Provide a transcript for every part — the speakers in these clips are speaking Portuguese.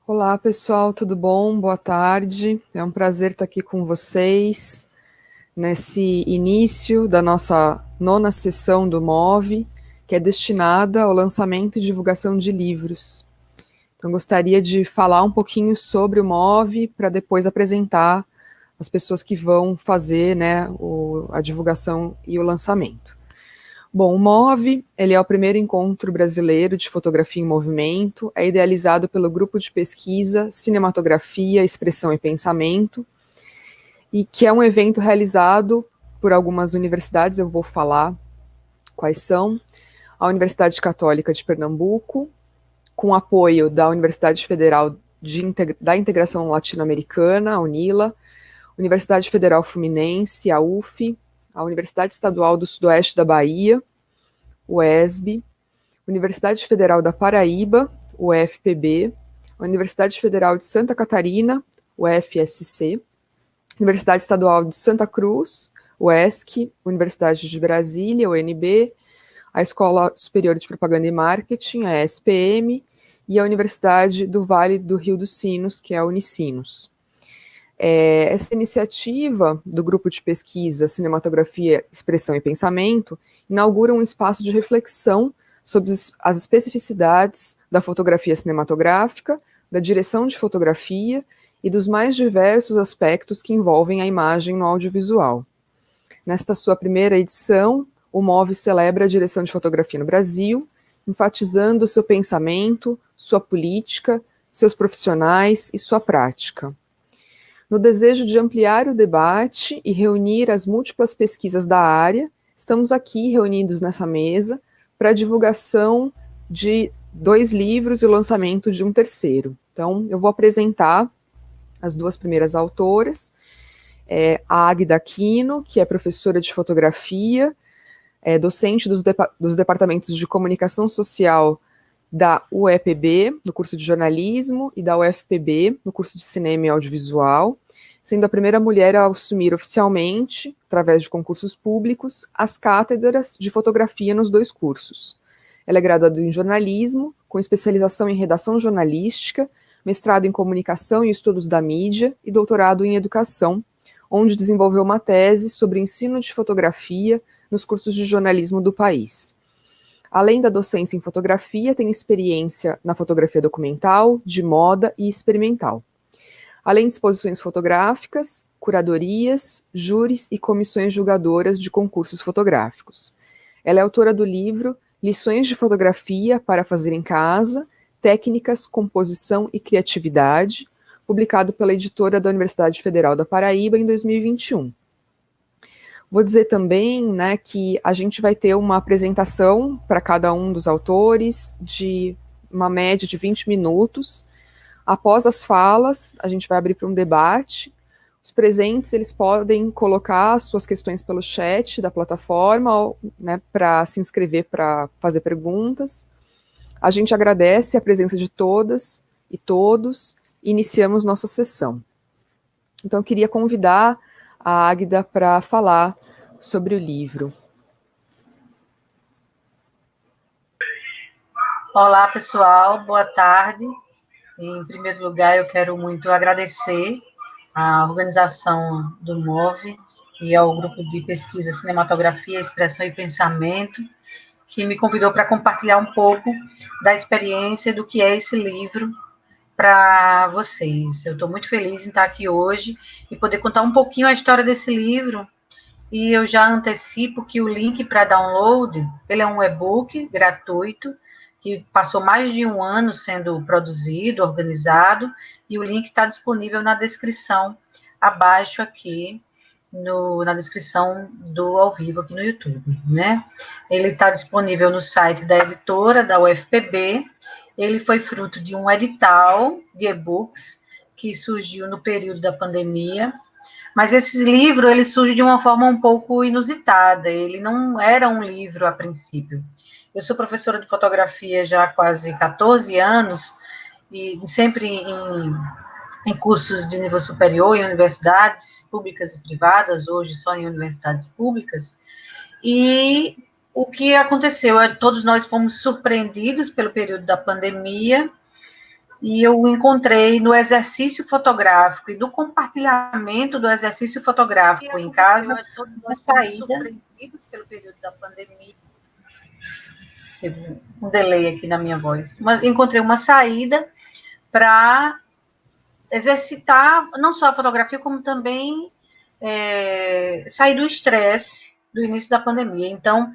Olá, pessoal, tudo bom? Boa tarde. É um prazer estar aqui com vocês nesse início da nossa nona sessão do MOVE, que é destinada ao lançamento e divulgação de livros. Então, gostaria de falar um pouquinho sobre o MOVE para depois apresentar as pessoas que vão fazer, né, a divulgação e o lançamento. Bom, o MOVE, ele é o primeiro encontro brasileiro de fotografia em movimento, é idealizado pelo Grupo de Pesquisa Cinematografia, Expressão e Pensamento, e que é um evento realizado por algumas universidades, eu vou falar quais são: a Universidade Católica de Pernambuco, com apoio da Universidade Federal da Integração Latino-Americana, a UNILA, Universidade Federal Fluminense, a UF, a Universidade Estadual do Sudoeste da Bahia, o ESB, Universidade Federal da Paraíba, o UFPB, a Universidade Federal de Santa Catarina, o UFSC, Universidade Estadual de Santa Cruz, o ESC, Universidade de Brasília, o UNB, a Escola Superior de Propaganda e Marketing, a ESPM, e a Universidade do Vale do Rio dos Sinos, que é a Unicinos. Essa iniciativa do Grupo de Pesquisa Cinematografia, Expressão e Pensamento inaugura um espaço de reflexão sobre as especificidades da fotografia cinematográfica, da direção de fotografia e dos mais diversos aspectos que envolvem a imagem no audiovisual. Nesta sua primeira edição, o MOVE celebra a direção de fotografia no Brasil, enfatizando seu pensamento, sua política, seus profissionais e sua prática. No desejo de ampliar o debate e reunir as múltiplas pesquisas da área, estamos aqui reunidos nessa mesa para a divulgação de 2 livros e o lançamento de um terceiro. Então, eu vou apresentar as 2 primeiras autoras, a Águida Aquino, que é professora de fotografia, docente dos departamentos de comunicação social da UEPB, no curso de jornalismo, e da UFPB, no curso de cinema e audiovisual, sendo a primeira mulher a assumir oficialmente, através de concursos públicos, as cátedras de fotografia nos 2 cursos. Ela é graduada em jornalismo, com especialização em redação jornalística, mestrado em comunicação e estudos da mídia e doutorado em educação, onde desenvolveu uma tese sobre ensino de fotografia nos cursos de jornalismo do país. Além da docência em fotografia, tem experiência na fotografia documental, de moda e experimental. Além de exposições fotográficas, curadorias, júris e comissões julgadoras de concursos fotográficos. Ela é autora do livro Lições de Fotografia para Fazer em Casa, Técnicas, Composição e Criatividade, publicado pela editora da Universidade Federal da Paraíba em 2021. Vou dizer também, né, que a gente vai ter uma apresentação para cada um dos autores de uma média de 20 minutos. Após as falas, a gente vai abrir para um debate. Os presentes, eles podem colocar suas questões pelo chat da plataforma, né, para se inscrever para fazer perguntas. A gente agradece a presença de todas e todos e iniciamos nossa sessão. Então, eu queria convidar a Águida para falar sobre o livro. Olá, pessoal, boa tarde. Em primeiro lugar, eu quero muito agradecer à organização do MOVE e ao Grupo de Pesquisa Cinematografia, Expressão e Pensamento, que me convidou para compartilhar um pouco da experiência do que é esse livro para vocês. Eu estou muito feliz em estar aqui hoje e poder contar um pouquinho a história desse livro. E eu já antecipo que o link para download, ele é um e-book gratuito, que passou mais de 1 ano sendo produzido, organizado, e o link está disponível na descrição, abaixo aqui, na descrição do ao vivo aqui no YouTube, né? Ele está disponível no site da editora, da UFPB. Ele foi fruto de um edital de e-books que surgiu no período da pandemia. Mas esse livro, ele surge de uma forma um pouco inusitada. Ele não era um livro a princípio. Eu sou professora de fotografia já há quase 14 anos, e sempre em cursos de nível superior, em universidades públicas e privadas, hoje só em universidades públicas. E o que aconteceu? Todos nós fomos surpreendidos pelo período da pandemia, e eu encontrei no exercício fotográfico e do compartilhamento do exercício fotográfico em casa uma saída. Surpreendidos pelo período da pandemia. Teve um delay aqui na minha voz. Mas encontrei uma saída para exercitar não só a fotografia, como também sair do estresse do início da pandemia. Então,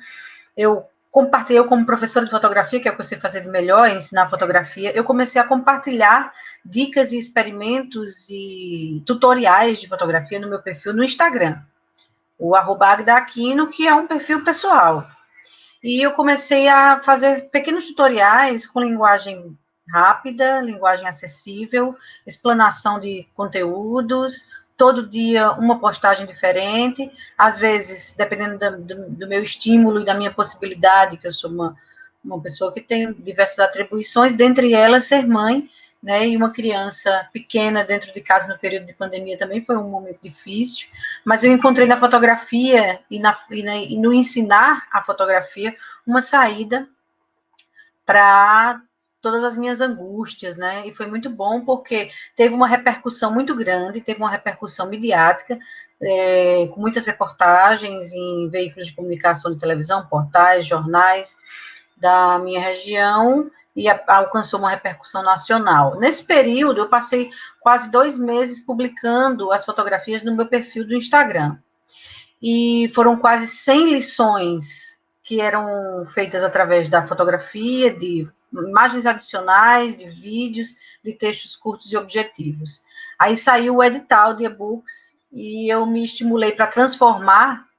eu como professora de fotografia, que é o que eu sei fazer de melhor, é ensinar fotografia, eu comecei a compartilhar dicas e experimentos e tutoriais de fotografia no meu perfil no Instagram, o @agdaquino, que é um perfil pessoal. E eu comecei a fazer pequenos tutoriais com linguagem rápida, linguagem acessível, explanação de conteúdos, todo dia uma postagem diferente, às vezes, dependendo do meu estímulo e da minha possibilidade, que eu sou uma pessoa que tem diversas atribuições, dentre elas ser mãe, né, e uma criança pequena dentro de casa no período de pandemia também foi um momento difícil, mas eu encontrei na fotografia e no ensinar a fotografia uma saída para todas as minhas angústias, né? E foi muito bom porque teve uma repercussão muito grande, teve uma repercussão midiática, com muitas reportagens em veículos de comunicação de televisão, portais, jornais da minha região, e alcançou uma repercussão nacional. Nesse período, eu passei quase 2 meses publicando as fotografias no meu perfil do Instagram. E foram quase 100 lições que eram feitas através da fotografia, de imagens adicionais, de vídeos, de textos curtos e objetivos. Aí saiu o edital de e-books e eu me estimulei para transformar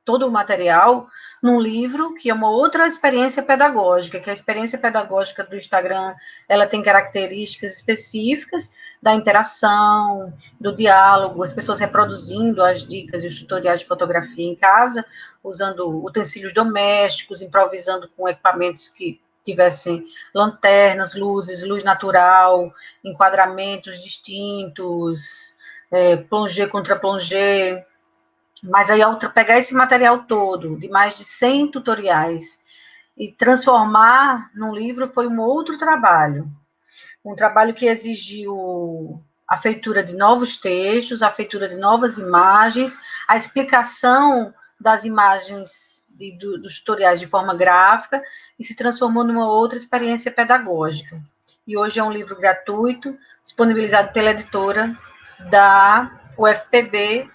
todo o material num livro, que é uma outra experiência pedagógica, que a experiência pedagógica do Instagram, ela tem características específicas da interação, do diálogo, as pessoas reproduzindo as dicas e os tutoriais de fotografia em casa, usando utensílios domésticos, improvisando com equipamentos que tivessem lanternas, luzes, luz natural, enquadramentos distintos, plongé contra plongé. Mas aí, ao pegar esse material todo, de mais de 100 tutoriais, e transformar num livro, foi um outro trabalho. Um trabalho que exigiu a feitura de novos textos, a feitura de novas imagens, a explicação das imagens dos tutoriais de forma gráfica, e se transformou numa outra experiência pedagógica. E hoje é um livro gratuito, disponibilizado pela editora da UFPB,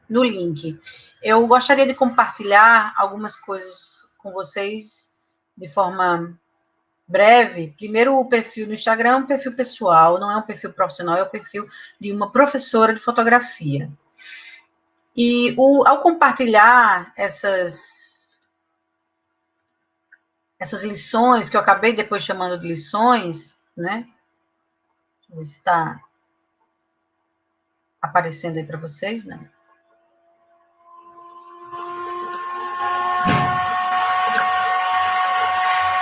no link. Eu gostaria de compartilhar algumas coisas com vocês de forma breve. Primeiro, o perfil no Instagram é um perfil pessoal, não é um perfil profissional, é o perfil de uma professora de fotografia. E ao compartilhar essas lições, que eu acabei depois chamando de lições, né? Deixa eu ver se está aparecendo aí para vocês, né?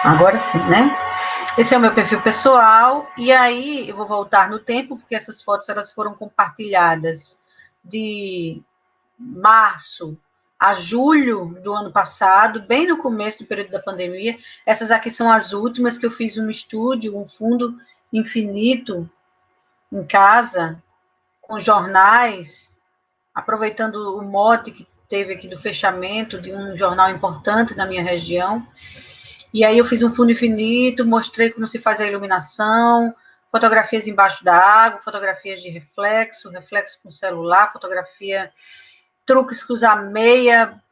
Agora sim, né? Esse é o meu perfil pessoal, e aí eu vou voltar no tempo, porque essas fotos elas foram compartilhadas de março a julho do ano passado, bem no começo do período da pandemia. Essas aqui são as últimas que eu fiz um estúdio, um fundo infinito em casa, com jornais, aproveitando o mote que teve aqui do fechamento de um jornal importante na minha região. E aí eu fiz um fundo infinito, mostrei como se faz a iluminação, fotografias embaixo da água, fotografias de reflexo, reflexo com celular, fotografia, truques que usar meia,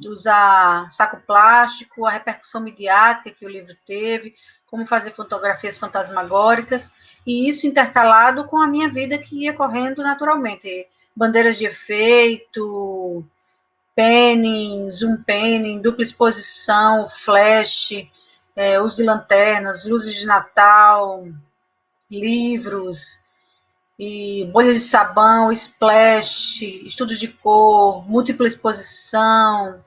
usar saco plástico, a repercussão midiática que o livro teve, como fazer fotografias fantasmagóricas, e isso intercalado com a minha vida que ia correndo naturalmente. Bandeiras de efeito, panning, zoom panning, dupla exposição, flash, uso de lanternas, luzes de Natal, livros, e bolhas de sabão, splash, estudos de cor, múltipla exposição,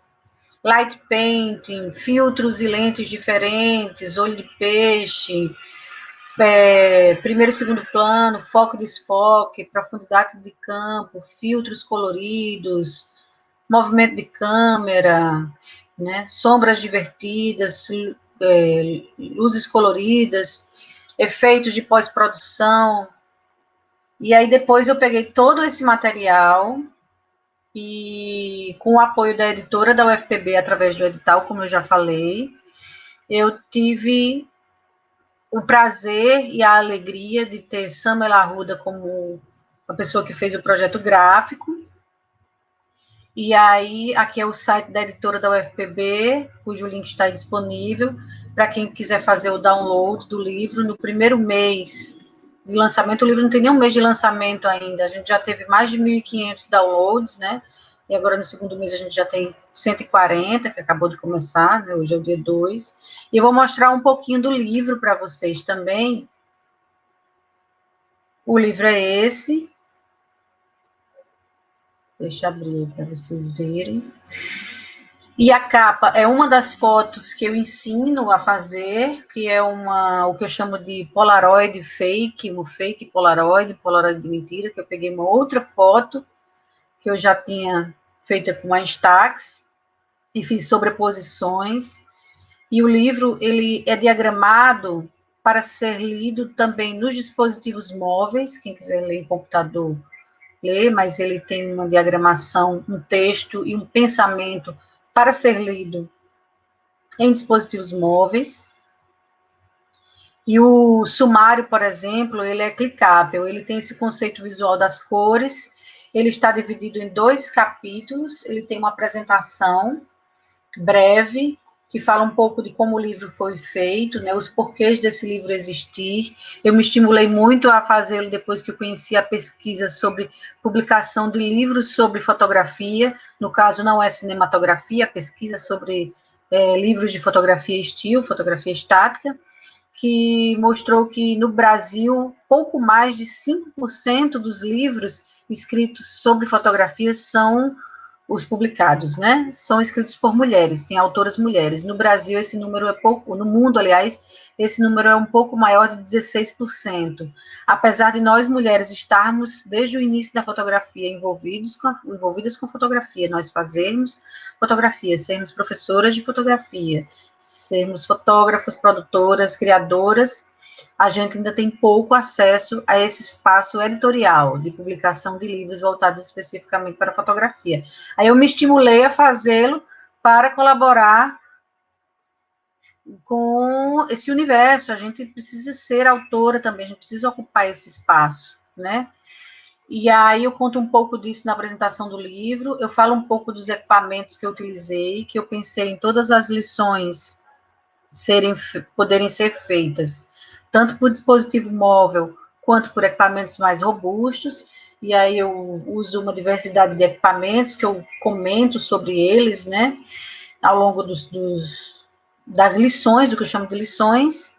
light painting, filtros e lentes diferentes, olho de peixe, primeiro e segundo plano, foco e desfoque, profundidade de campo, filtros coloridos, movimento de câmera, né, sombras divertidas, luzes coloridas, efeitos de pós-produção. E aí depois eu peguei todo esse material e, com o apoio da editora da UFPB, através do edital, como eu já falei, eu tive o prazer e a alegria de ter Samuel Arruda como a pessoa que fez o projeto gráfico. E aí, aqui é o site da editora da UFPB, cujo link está disponível para quem quiser fazer o download do livro. No primeiro mês de lançamento, o livro não tem nem um mês de lançamento ainda, a gente já teve mais de 1.500 downloads, né? E agora no segundo mês a gente já tem 140, que acabou de começar, né? Hoje é o dia 2. E eu vou mostrar um pouquinho do livro para vocês também. O livro é esse. Deixa eu abrir para vocês verem. E a capa é uma das fotos que eu ensino a fazer, que é o que eu chamo de Polaroid fake, um fake Polaroid, Polaroid de mentira, que eu peguei uma outra foto que eu já tinha feita com a Instax e fiz sobreposições. E o livro, ele é diagramado para ser lido também nos dispositivos móveis, quem quiser ler em computador, lê, mas ele tem uma diagramação, um texto e um pensamento para ser lido em dispositivos móveis. E o sumário, por exemplo, ele é clicável, ele tem esse conceito visual das cores, ele está dividido em 2 capítulos, ele tem uma apresentação breve, que fala um pouco de como o livro foi feito, né, os porquês desse livro existir. Eu me estimulei muito a fazê-lo depois que eu conheci a pesquisa sobre publicação de livros sobre fotografia, no caso não é cinematografia, a pesquisa sobre livros de fotografia estilo, fotografia estática, que mostrou que no Brasil pouco mais de 5% dos livros escritos sobre fotografia são os publicados, né? São escritos por mulheres, tem autoras mulheres. No Brasil, esse número é pouco, no mundo, aliás, esse número é um pouco maior de 16%. Apesar de nós, mulheres, estarmos, desde o início da fotografia, envolvidas com fotografia, nós fazermos fotografia, sermos professoras de fotografia, sermos fotógrafas, produtoras, criadoras, a gente ainda tem pouco acesso a esse espaço editorial de publicação de livros voltados especificamente para a fotografia. Aí eu me estimulei a fazê-lo para colaborar com esse universo. A gente precisa ser autora também, a gente precisa ocupar esse espaço, né? E aí eu conto um pouco disso na apresentação do livro, eu falo um pouco dos equipamentos que eu utilizei, que eu pensei em todas as lições poderem ser feitas, tanto por dispositivo móvel, quanto por equipamentos mais robustos, e aí eu uso uma diversidade de equipamentos, que eu comento sobre eles, né, ao longo das lições, do que eu chamo de lições,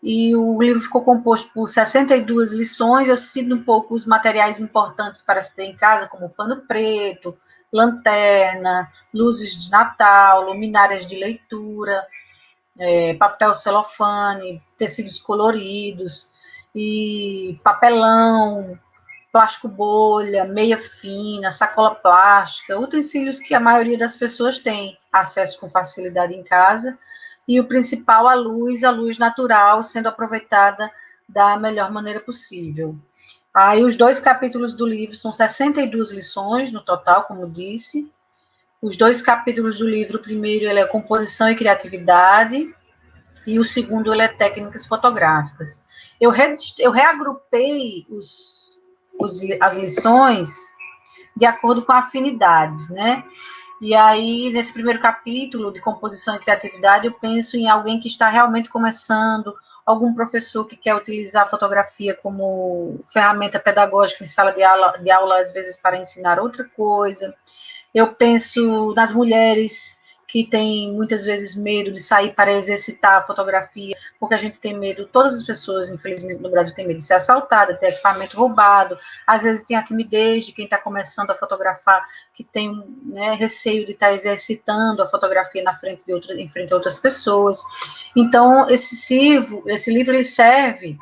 e o livro ficou composto por 62 lições, eu cito um pouco os materiais importantes para se ter em casa, como pano preto, lanterna, luzes de Natal, luminárias de leitura, papel celofane, tecidos coloridos, e papelão, plástico bolha, meia fina, sacola plástica, utensílios que a maioria das pessoas tem acesso com facilidade em casa, e o principal, a luz natural, sendo aproveitada da melhor maneira possível. Aí os 2 capítulos do livro são 62 lições no total, como disse. Os 2 capítulos do livro, o primeiro ele é composição e criatividade, e o segundo ele é técnicas fotográficas. Eu reagrupei as lições de acordo com afinidades, né? E aí, nesse primeiro capítulo de composição e criatividade, eu penso em alguém que está realmente começando, algum professor que quer utilizar a fotografia como ferramenta pedagógica em sala de aula, às vezes para ensinar outra coisa. Eu penso nas mulheres que têm muitas vezes medo de sair para exercitar a fotografia, porque a gente tem medo, todas as pessoas, infelizmente, no Brasil têm medo de ser assaltada, de ter equipamento roubado, às vezes tem a timidez de quem está começando a fotografar, que tem, né, receio de estar exercitando a fotografia em frente a outras pessoas. Então, esse livro ele serve,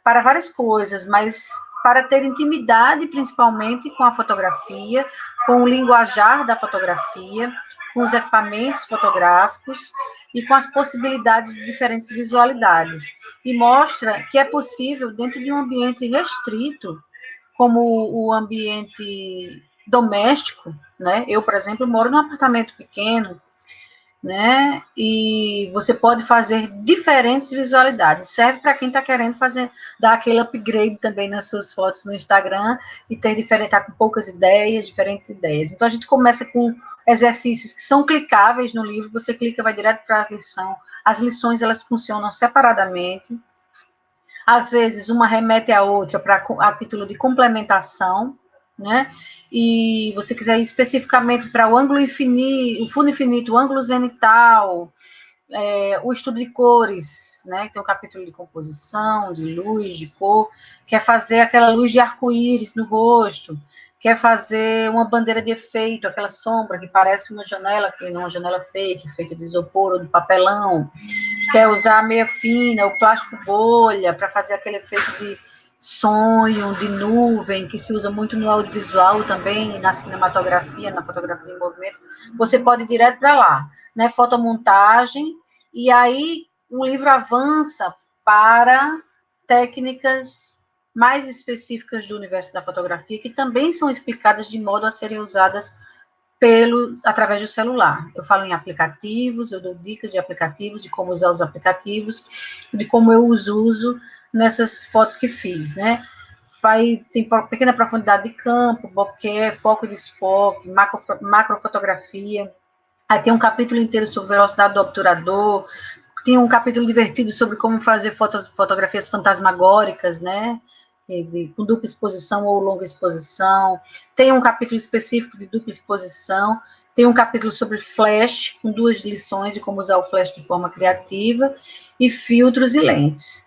para várias coisas, mas para ter intimidade, principalmente, com a fotografia, com o linguajar da fotografia, com os equipamentos fotográficos e com as possibilidades de diferentes visualidades. E mostra que é possível, dentro de um ambiente restrito, como o ambiente doméstico, né? Eu, por exemplo, moro num apartamento pequeno, né? E você pode fazer diferentes visualidades. Serve para quem está querendo fazer, dar aquele upgrade também nas suas fotos no Instagram e ter diferente, tá com poucas ideias, diferentes ideias. Então a gente começa com exercícios que são clicáveis no livro. Você clica, vai direto para a lição. As lições elas funcionam separadamente. Às vezes uma remete à outra para a título de complementação, né? E você quiser ir especificamente para o ângulo infinito, o fundo infinito, o ângulo zenital, o estudo de cores, né? Tem um capítulo de composição, de luz, de cor, quer fazer aquela luz de arco-íris no rosto, quer fazer uma bandeira de efeito, aquela sombra que parece uma janela, que não é uma janela fake, feita de isopor ou de papelão, quer usar a meia fina, o plástico bolha, para fazer aquele efeito de sonho, de nuvem, que se usa muito no audiovisual também, na cinematografia, na fotografia em movimento, você pode ir direto para lá, né? Fotomontagem, e aí o livro avança para técnicas mais específicas do universo da fotografia, que também são explicadas de modo a serem usadas através do celular. Eu falo em aplicativos, eu dou dicas de aplicativos, de como usar os aplicativos, de como eu os uso nessas fotos que fiz, né? Tem pequena profundidade de campo, bokeh, foco e desfoque, macrofotografia. Aí tem um capítulo inteiro sobre velocidade do obturador, tem um capítulo divertido sobre como fazer fotografias fantasmagóricas, né? Com dupla exposição ou longa exposição. Tem um capítulo específico de dupla exposição. Tem um capítulo sobre flash, com 2 lições de como usar o flash de forma criativa, e filtros e lentes.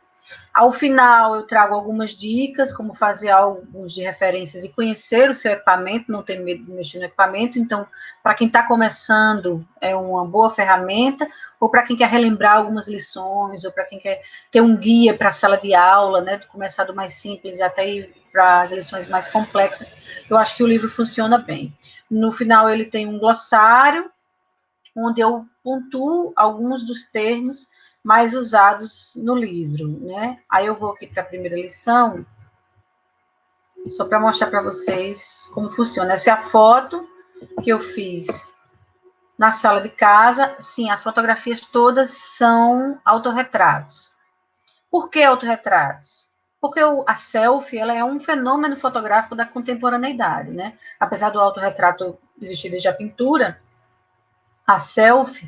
Ao final, eu trago algumas dicas, como fazer alguns de referências e conhecer o seu equipamento, não ter medo de mexer no equipamento. Então, para quem está começando, é uma boa ferramenta, ou para quem quer relembrar algumas lições, ou para quem quer ter um guia para a sala de aula, né, de começar do mais simples até ir para as lições mais complexas. Eu acho que o livro funciona bem. No final, ele tem um glossário, onde eu pontuo alguns dos termos mais usados no livro, né? Aí eu vou aqui para a primeira lição, só para mostrar para vocês como funciona. Essa é a foto que eu fiz na sala de casa. Sim, as fotografias todas são autorretratos. Por que autorretratos? Porque a selfie, ela é um fenômeno fotográfico da contemporaneidade, né? Apesar do autorretrato existir desde a pintura, a selfie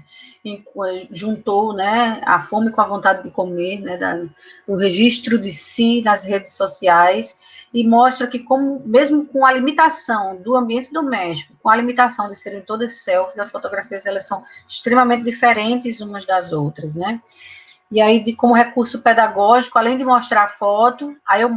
juntou, né, a fome com a vontade de comer, né, do registro de si nas redes sociais, e mostra que, mesmo com a limitação do ambiente doméstico, com a limitação de serem todas selfies, as fotografias elas são extremamente diferentes umas das outras, né? E aí, como recurso pedagógico, além de mostrar a foto, aí eu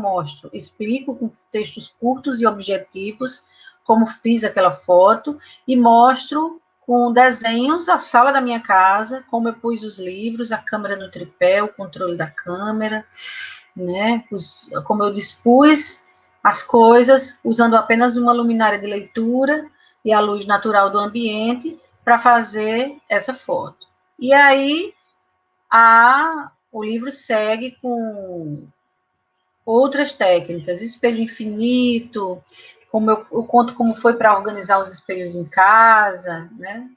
explico com textos curtos e objetivos como fiz aquela foto, e mostro com desenhos a sala da minha casa, como eu pus os livros, a câmera no tripé, o controle da câmera, né? Como eu dispus as coisas, usando apenas uma luminária de leitura e a luz natural do ambiente para fazer essa foto. E aí, o livro segue com outras técnicas, espelho infinito, como eu conto como foi para organizar os espelhos em casa, né?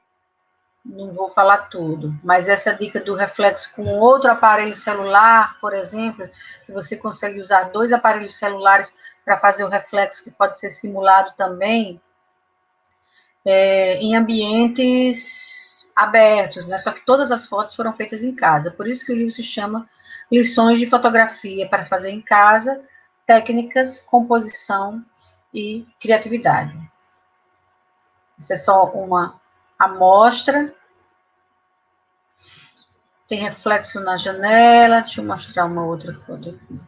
Não vou falar tudo, mas essa dica do reflexo com outro aparelho celular, por exemplo, que você consegue usar 2 aparelhos celulares para fazer o reflexo, que pode ser simulado também, em ambientes abertos, né? Só que todas as fotos foram feitas em casa, por isso que o livro se chama Lições de Fotografia para Fazer em Casa, Técnicas, Composição e Criatividade. Isso é só uma amostra. Tem reflexo na janela, deixa eu mostrar uma outra foto aqui.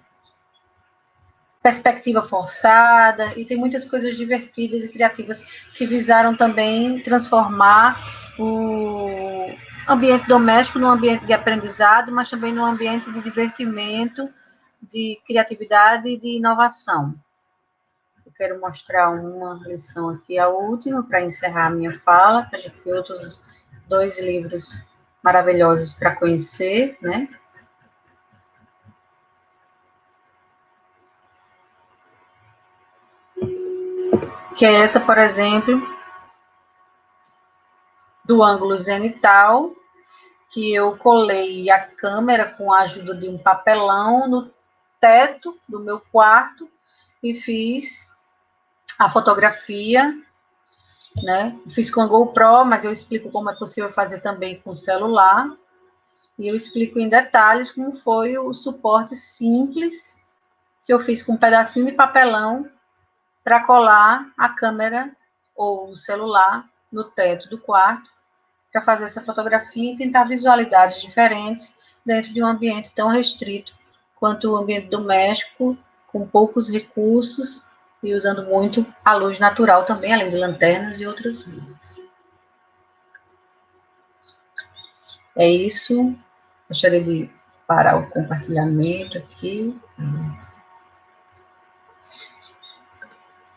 Perspectiva forçada, e tem muitas coisas divertidas e criativas que visaram também transformar o ambiente doméstico num ambiente de aprendizado, mas também num ambiente de divertimento, de criatividade e de inovação. quero mostrar uma lição aqui, a última, para encerrar a minha fala, que a gente tem outros 2 livros maravilhosos para conhecer, né? Que é essa, por exemplo, do ângulo zenital, que eu colei a câmera com a ajuda de um papelão no teto do meu quarto e fiz a fotografia, né? Fiz com a GoPro, mas eu explico como é possível fazer também com o celular. E eu explico em detalhes como foi o suporte simples que eu fiz com um pedacinho de papelão para colar a câmera ou o celular no teto do quarto para fazer essa fotografia e tentar visualidades diferentes dentro de um ambiente tão restrito quanto o ambiente doméstico, com poucos recursos e usando muito a luz natural também, além de lanternas e outras luzes. É isso. Gostaria de parar o compartilhamento aqui.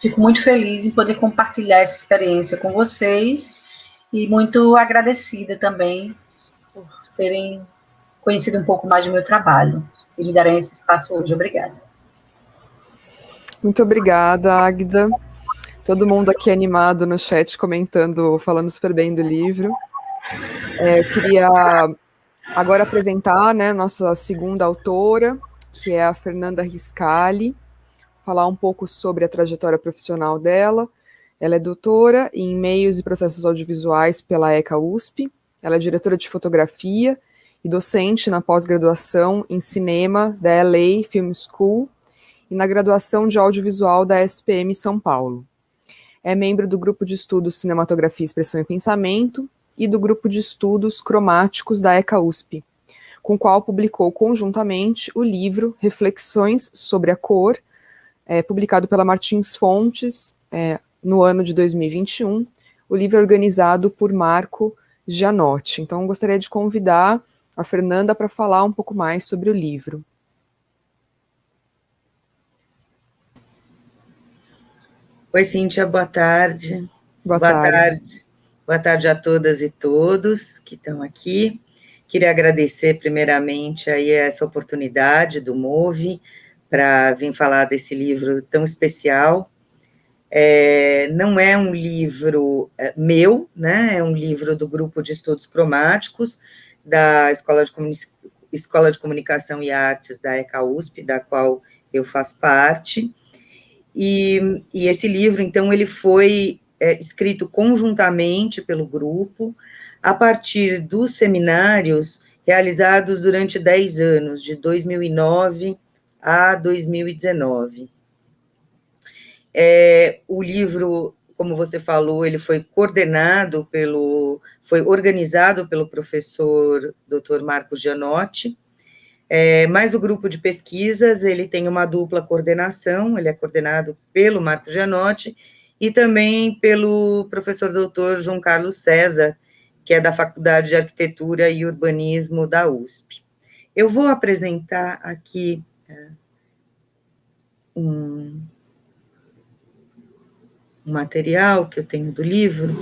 Fico muito feliz em poder compartilhar essa experiência com vocês e muito agradecida também por terem conhecido um pouco mais do meu trabalho e me darem esse espaço hoje. Obrigada. Muito obrigada, Águida. Todo mundo aqui animado no chat, comentando, falando super bem do livro. Eu queria agora apresentar, né, nossa segunda autora, que é a Fernanda Riscali, falar um pouco sobre a trajetória profissional dela. Ela é doutora em Meios e Processos Audiovisuais pela ECA USP, ela é diretora de fotografia e docente na pós-graduação em cinema da LA Film School e na graduação de audiovisual da SPM São Paulo. É membro do grupo de estudos Cinematografia, Expressão e Pensamento e do grupo de estudos cromáticos da ECA USP, com o qual publicou conjuntamente o livro Reflexões sobre a Cor, publicado pela Martins Fontes no ano de 2021. O livro é organizado por Marco Gianotti. Então, gostaria de convidar a Fernanda para falar um pouco mais sobre o livro. Oi, Cíntia, boa tarde. Boa tarde. Boa tarde a todas e todos que estão aqui. Queria agradecer primeiramente aí essa oportunidade do MOVE para vir falar desse livro tão especial. Não é um livro meu, né? É um livro do grupo de estudos cromáticos da Escola de Comunicação e Artes da ECA USP, da qual eu faço parte. E esse livro, então, ele foi escrito conjuntamente pelo grupo, a partir dos seminários realizados durante 10 anos, de 2009 a 2019. O livro, como você falou, ele foi organizado pelo professor Dr. Marco Gianotti, mas o grupo de pesquisas, ele tem uma dupla coordenação, ele é coordenado pelo Marco Gianotti e também pelo professor doutor João Carlos César, que é da Faculdade de Arquitetura e Urbanismo da USP. Eu vou apresentar aqui um material que eu tenho do livro.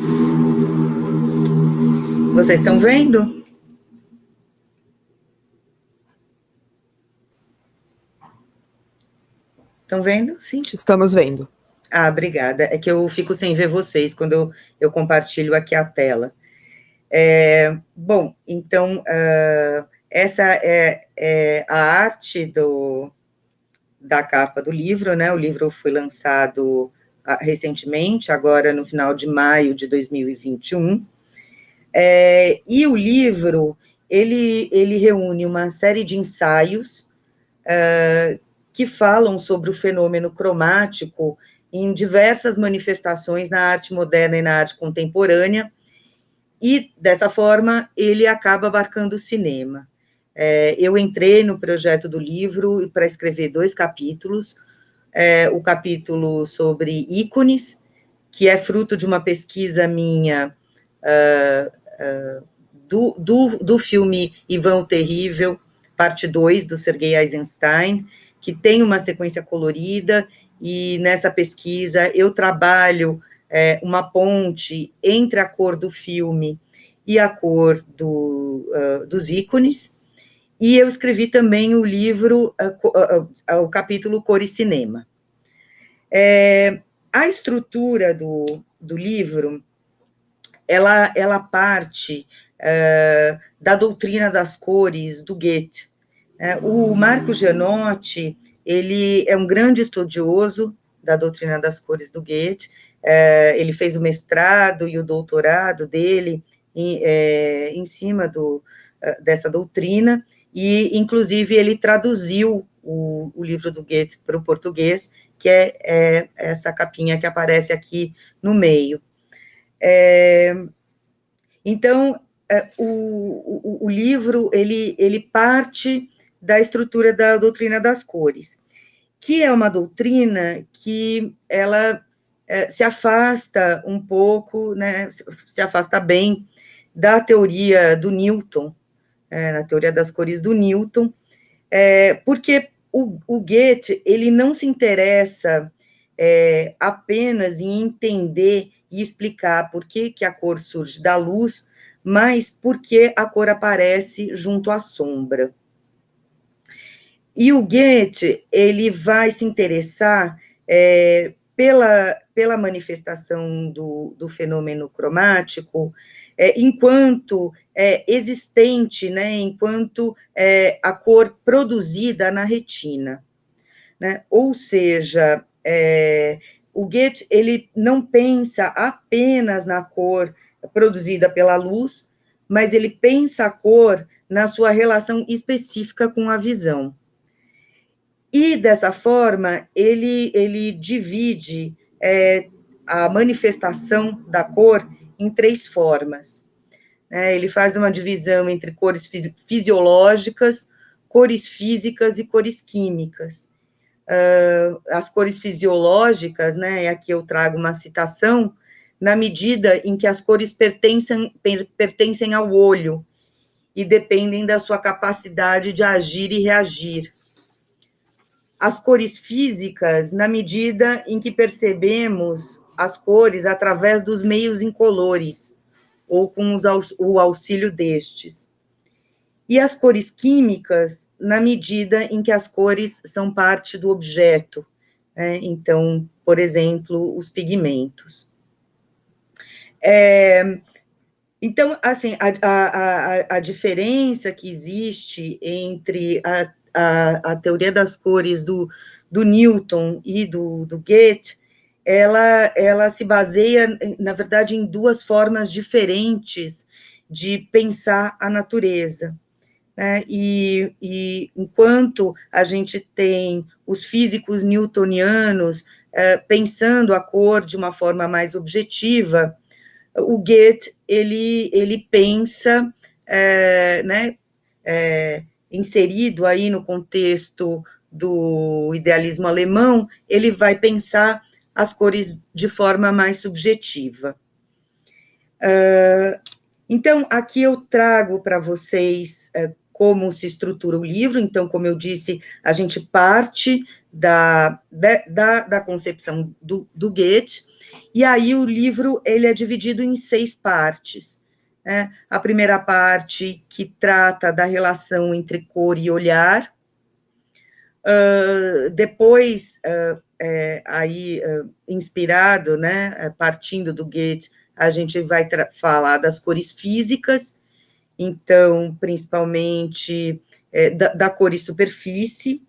Vocês estão vendo? Estão vendo, Cíntia? Estamos vendo. Ah, obrigada. É que eu fico sem ver vocês quando eu compartilho aqui a tela. Bom, então, essa é a arte da capa do livro, né? O livro foi lançado recentemente, agora no final de maio de 2021. E o livro, ele reúne uma série de ensaios que falam sobre o fenômeno cromático em diversas manifestações na arte moderna e na arte contemporânea, e, dessa forma, ele acaba abarcando o cinema. Eu entrei no projeto do livro para escrever 2 capítulos, o capítulo sobre ícones, que é fruto de uma pesquisa minha do filme Ivan o Terrível, parte 2, do Sergei Eisenstein, que tem uma sequência colorida, e nessa pesquisa eu trabalho uma ponte entre a cor do filme e a cor dos ícones, e eu escrevi também o livro, o capítulo Cor e Cinema. A estrutura do livro, ela parte da doutrina das cores do Goethe. O Marco Gianotti, ele é um grande estudioso da doutrina das cores do Goethe, ele fez o mestrado e o doutorado dele em cima dessa doutrina, e, inclusive, ele traduziu o livro do Goethe para o português, que é essa capinha que aparece aqui no meio. Então, o livro, ele parte da estrutura da doutrina das cores, que é uma doutrina que ela se afasta um pouco, né, se afasta bem da teoria do Newton, na teoria das cores do Newton, porque o Goethe, ele não se interessa apenas em entender e explicar por que a cor surge da luz, mas por que a cor aparece junto à sombra. E o Goethe, ele vai se interessar pela manifestação do fenômeno cromático enquanto existente, né, enquanto a cor produzida na retina, né? Ou seja, o Goethe, ele não pensa apenas na cor produzida pela luz, mas ele pensa a cor na sua relação específica com a visão. E, dessa forma, ele divide a manifestação da cor em 3 formas. Ele faz uma divisão entre cores fisiológicas, cores físicas e cores químicas. As cores fisiológicas, né, e aqui eu trago uma citação, na medida em que as cores pertencem ao olho e dependem da sua capacidade de agir e reagir. As cores físicas, na medida em que percebemos as cores através dos meios incolores, ou com o auxílio destes. E as cores químicas, na medida em que as cores são parte do objeto, né? Então, por exemplo, os pigmentos. Então, assim, a diferença que existe entre a teoria das cores do Newton e do Goethe, ela se baseia, na verdade, em 2 formas diferentes de pensar a natureza, né? E enquanto a gente tem os físicos newtonianos pensando a cor de uma forma mais objetiva, o Goethe, ele pensa, né, inserido aí no contexto do idealismo alemão, ele vai pensar as cores de forma mais subjetiva. Então, aqui eu trago para vocês como se estrutura o livro. Então, como eu disse, a gente parte da concepção do Goethe, e aí o livro, ele é dividido em 6 partes, né? A primeira parte, que trata da relação entre cor e olhar. Depois, inspirado, né, partindo do Goethe, a gente vai falar das cores físicas, então, principalmente da cor e superfície.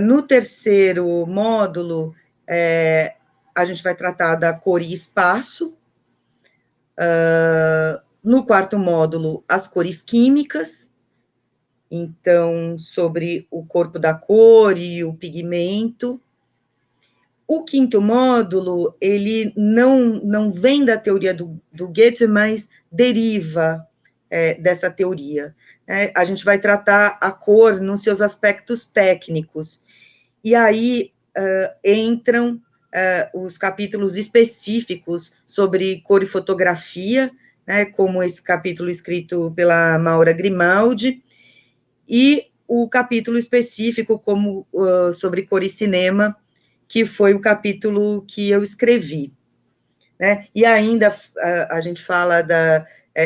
No terceiro módulo, a gente vai tratar da cor e espaço. No quarto módulo, as cores químicas, então, sobre o corpo da cor e o pigmento. O quinto módulo, ele não vem da teoria do Goethe, mas deriva dessa teoria. A gente vai tratar a cor nos seus aspectos técnicos, e aí entram os capítulos específicos sobre cor e fotografia, né, como esse capítulo escrito pela Maura Grimaldi, e o capítulo específico sobre cor e cinema, que foi o capítulo que eu escrevi, né? E ainda a gente fala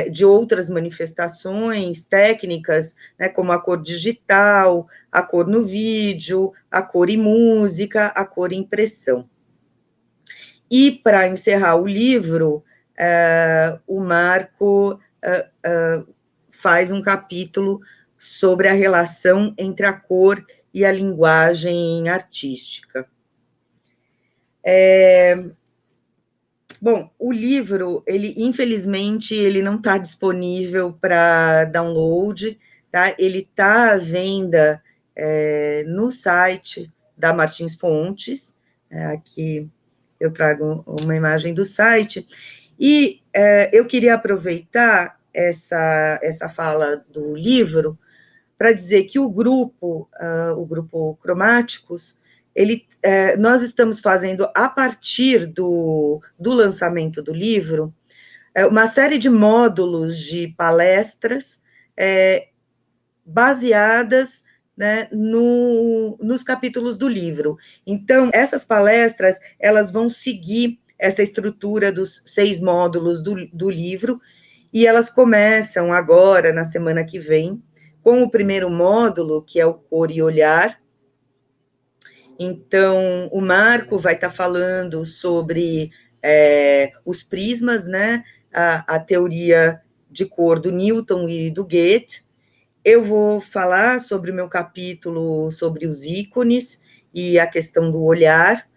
de outras manifestações técnicas, né, como a cor digital, a cor no vídeo, a cor em música, a cor em impressão. E, para encerrar o livro, o Marco faz um capítulo sobre a relação entre a cor e a linguagem artística. Bom, o livro, infelizmente, ele não está disponível para download, tá? Ele está à venda no site da Martins Fontes, aqui eu trago uma imagem do site, e eu queria aproveitar essa fala do livro para dizer que o grupo Cromáticos, nós estamos fazendo, a partir do lançamento do livro, uma série de módulos de palestras baseadas, né, nos capítulos do livro. Então, essas palestras, elas vão seguir essa estrutura dos 6 módulos do livro, e elas começam agora, na semana que vem, com o primeiro módulo, que é o Cor e Olhar. Então, o Marco vai estar falando sobre os prismas, né, a teoria de cor do Newton e do Goethe. Eu vou falar sobre o meu capítulo sobre os ícones e a questão do olhar.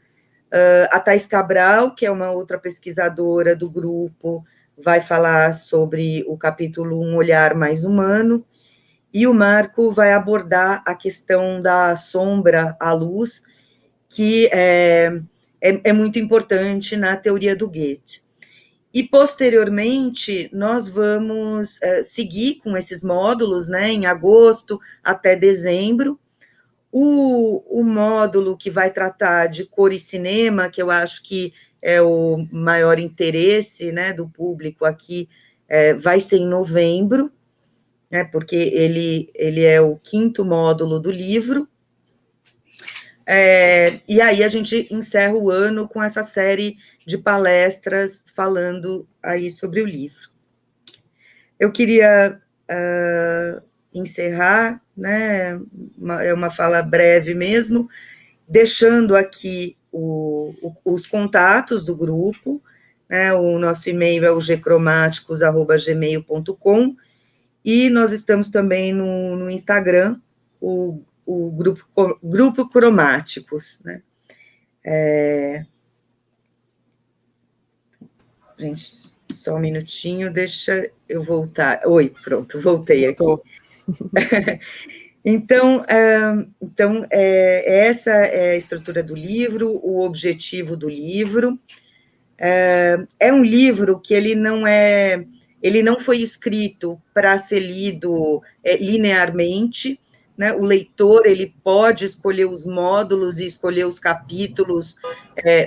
A Thais Cabral, que é uma outra pesquisadora do grupo, vai falar sobre o capítulo Um Olhar Mais Humano, e o Marco vai abordar a questão da sombra à luz, que é muito importante na teoria do Goethe. E, posteriormente, nós vamos seguir com esses módulos, né, em agosto até dezembro. O módulo que vai tratar de cor e cinema, que eu acho que é o maior interesse, né, do público aqui, vai ser em novembro, né, porque ele é o 5º módulo do livro. E aí a gente encerra o ano com essa série de palestras falando aí sobre o livro. Eu queria encerrar, né, é uma fala breve mesmo, deixando aqui os contatos do grupo, né, o nosso e-mail é o gcromáticos@gmail.com, e nós estamos também no Instagram, o grupo Cromáticos, né? Gente, só um minutinho, deixa eu voltar. Oi, pronto, voltei aqui. Então, essa é a estrutura do livro, o objetivo do livro. É um livro que ele não foi escrito para ser lido linearmente, né? O leitor, ele pode escolher os módulos e escolher os capítulos,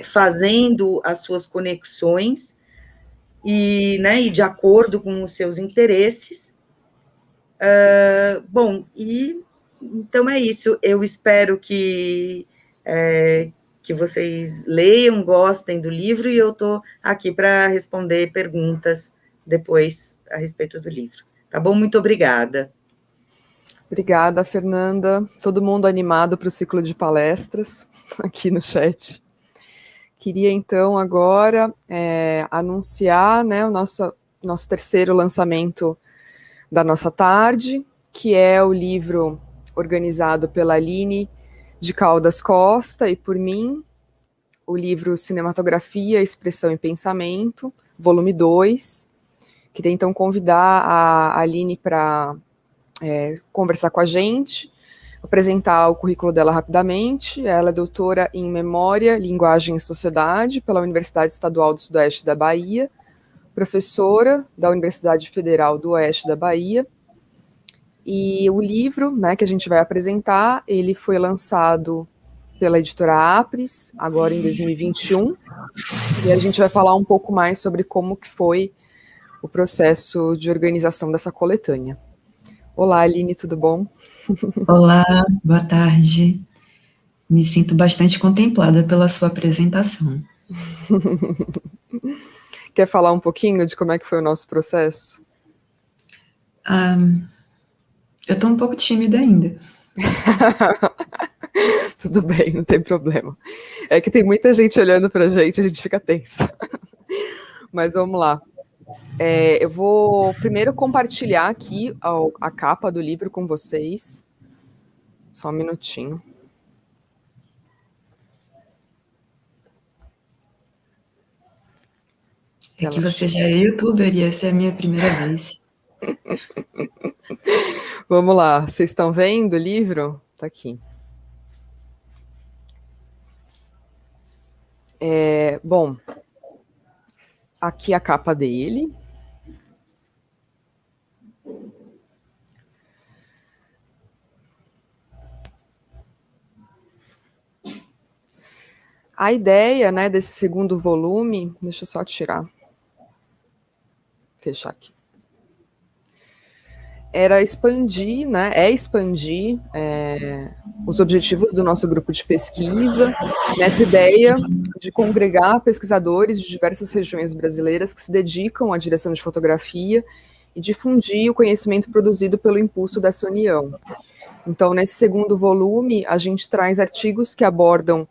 fazendo as suas conexões, e de acordo com os seus interesses. Bom, então é isso. Eu espero que vocês leiam, gostem do livro, e eu estou aqui para responder perguntas depois a respeito do livro. Tá bom? Muito obrigada. Obrigada, Fernanda. Todo mundo animado para o ciclo de palestras aqui no chat. Queria, então, agora anunciar, né, o nosso 3º lançamento da nossa tarde, que é o livro organizado pela Aline de Caldas Costa e por mim, o livro Cinematografia, Expressão e Pensamento, volume 2. Queria, então, convidar a Aline para conversar com a gente, apresentar o currículo dela rapidamente. Ela é doutora em Memória, Linguagem e Sociedade pela Universidade Estadual do Sudoeste da Bahia, professora da Universidade Federal do Oeste da Bahia. E o livro, né, que a gente vai apresentar, ele foi lançado pela editora Apres, agora em 2021, e a gente vai falar um pouco mais sobre como que foi o processo de organização dessa coletânea. Olá, Aline, tudo bom? Olá, boa tarde. Me sinto bastante contemplada pela sua apresentação. Quer falar um pouquinho de como é que foi o nosso processo? Eu estou um pouco tímida ainda. Tudo bem, não tem problema. É que tem muita gente olhando pra gente, a gente fica tensa. Mas vamos lá. Eu vou primeiro compartilhar aqui a capa do livro com vocês. Só um minutinho. É que você já é youtuber e essa é a minha primeira vez. Vamos lá, vocês estão vendo o livro? Tá aqui. Bom, aqui a capa dele. A ideia, né, desse segundo volume, deixa eu só tirar, fechar aqui, era expandir, né, expandir os objetivos do nosso grupo de pesquisa, nessa ideia de congregar pesquisadores de diversas regiões brasileiras que se dedicam à direção de fotografia e difundir o conhecimento produzido pelo impulso dessa união. Então, nesse segundo volume, a gente traz artigos que abordam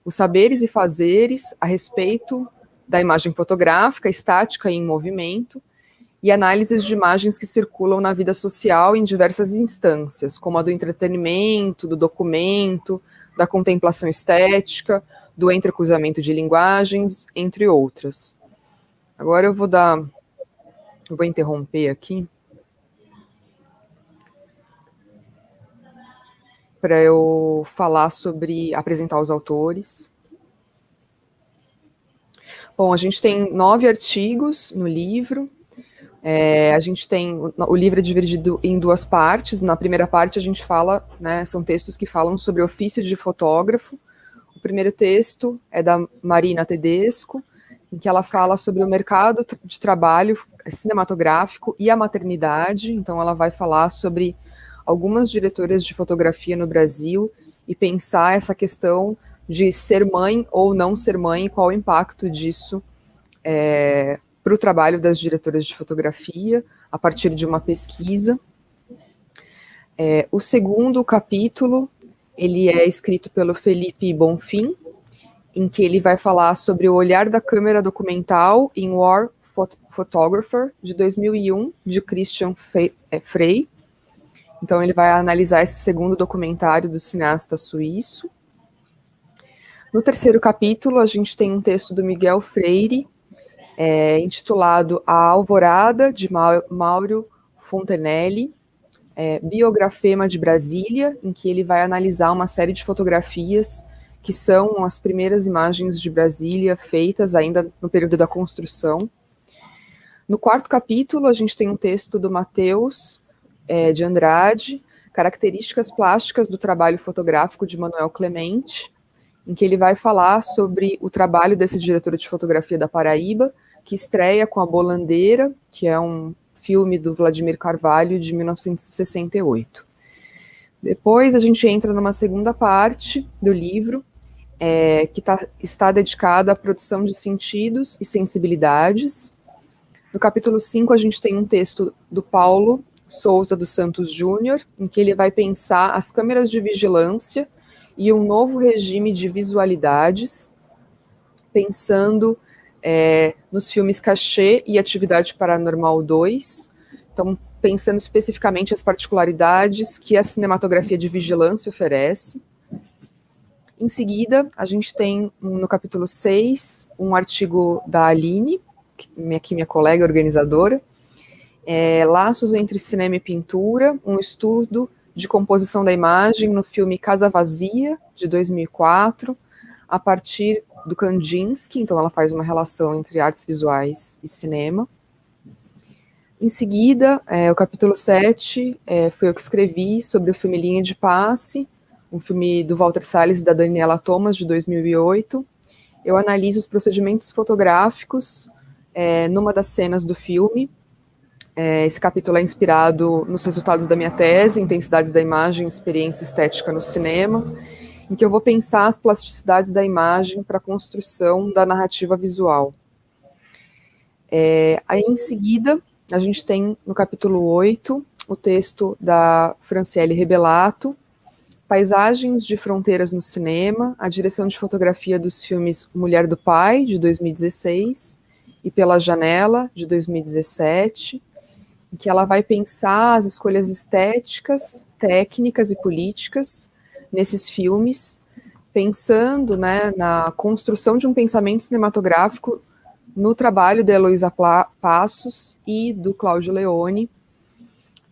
os saberes e fazeres a respeito da imagem fotográfica, estática e em movimento, e análises de imagens que circulam na vida social em diversas instâncias, como a do entretenimento, do documento, da contemplação estética, do entrecruzamento de linguagens, entre outras. Agora eu vou interromper aqui para eu falar apresentar os autores. Bom, a gente tem 9 artigos no livro. A gente tem, o livro é dividido em 2 partes. Na primeira parte a gente fala, né, são textos que falam sobre o ofício de fotógrafo. O primeiro texto é da Marina Tedesco, em que ela fala sobre o mercado de trabalho cinematográfico e a maternidade. Então ela vai falar sobre algumas diretoras de fotografia no Brasil e pensar essa questão de ser mãe ou não ser mãe e qual o impacto disso para o trabalho das diretoras de fotografia, a partir de uma pesquisa. O segundo capítulo, ele é escrito pelo Felipe Bonfim, em que ele vai falar sobre o olhar da câmera documental em War Photographer, de 2001, de Christian Frey. Então ele vai analisar esse segundo documentário do cineasta suíço. No terceiro capítulo, a gente tem um texto do Miguel Freire, intitulado A Alvorada, de Mauro Fontenelle, Biografema de Brasília, em que ele vai analisar uma série de fotografias que são as primeiras imagens de Brasília feitas ainda no período da construção. No quarto capítulo, a gente tem um texto do Matheus de Andrade, Características Plásticas do Trabalho Fotográfico de Manuel Clemente, em que ele vai falar sobre o trabalho desse diretor de fotografia da Paraíba, que estreia com A Bolandeira, que é um filme do Vladimir Carvalho, de 1968. Depois a gente entra numa segunda parte do livro, que está dedicada à produção de sentidos e sensibilidades. No capítulo 5, a gente tem um texto do Paulo Souza dos Santos Júnior, em que ele vai pensar as câmeras de vigilância e um novo regime de visualidades, pensando nos filmes Cachê e Atividade Paranormal 2, então pensando especificamente as particularidades que a cinematografia de vigilância oferece. Em seguida, a gente tem no capítulo 6 um artigo da Aline, aqui minha colega organizadora, Laços entre Cinema e Pintura, um estudo de composição da imagem no filme Casa Vazia, de 2004, a partir do Kandinsky, então ela faz uma relação entre artes visuais e cinema. Em seguida, o capítulo 7 foi eu que escrevi sobre o filme Linha de Passe, um filme do Walter Salles e da Daniela Thomas, de 2008. Eu analiso os procedimentos fotográficos numa das cenas do filme, Esse capítulo é inspirado nos resultados da minha tese, Intensidades da Imagem e Experiência Estética no Cinema, em que eu vou pensar as plasticidades da imagem para a construção da narrativa visual. Aí, em seguida, a gente tem, no capítulo 8, o texto da Franciele Rebelato, Paisagens de Fronteiras no Cinema, a direção de fotografia dos filmes Mulher do Pai, de 2016, e Pela Janela, de 2017, em que ela vai pensar as escolhas estéticas, técnicas e políticas nesses filmes, pensando, né, na construção de um pensamento cinematográfico no trabalho da Heloísa Passos e do Cláudio Leone,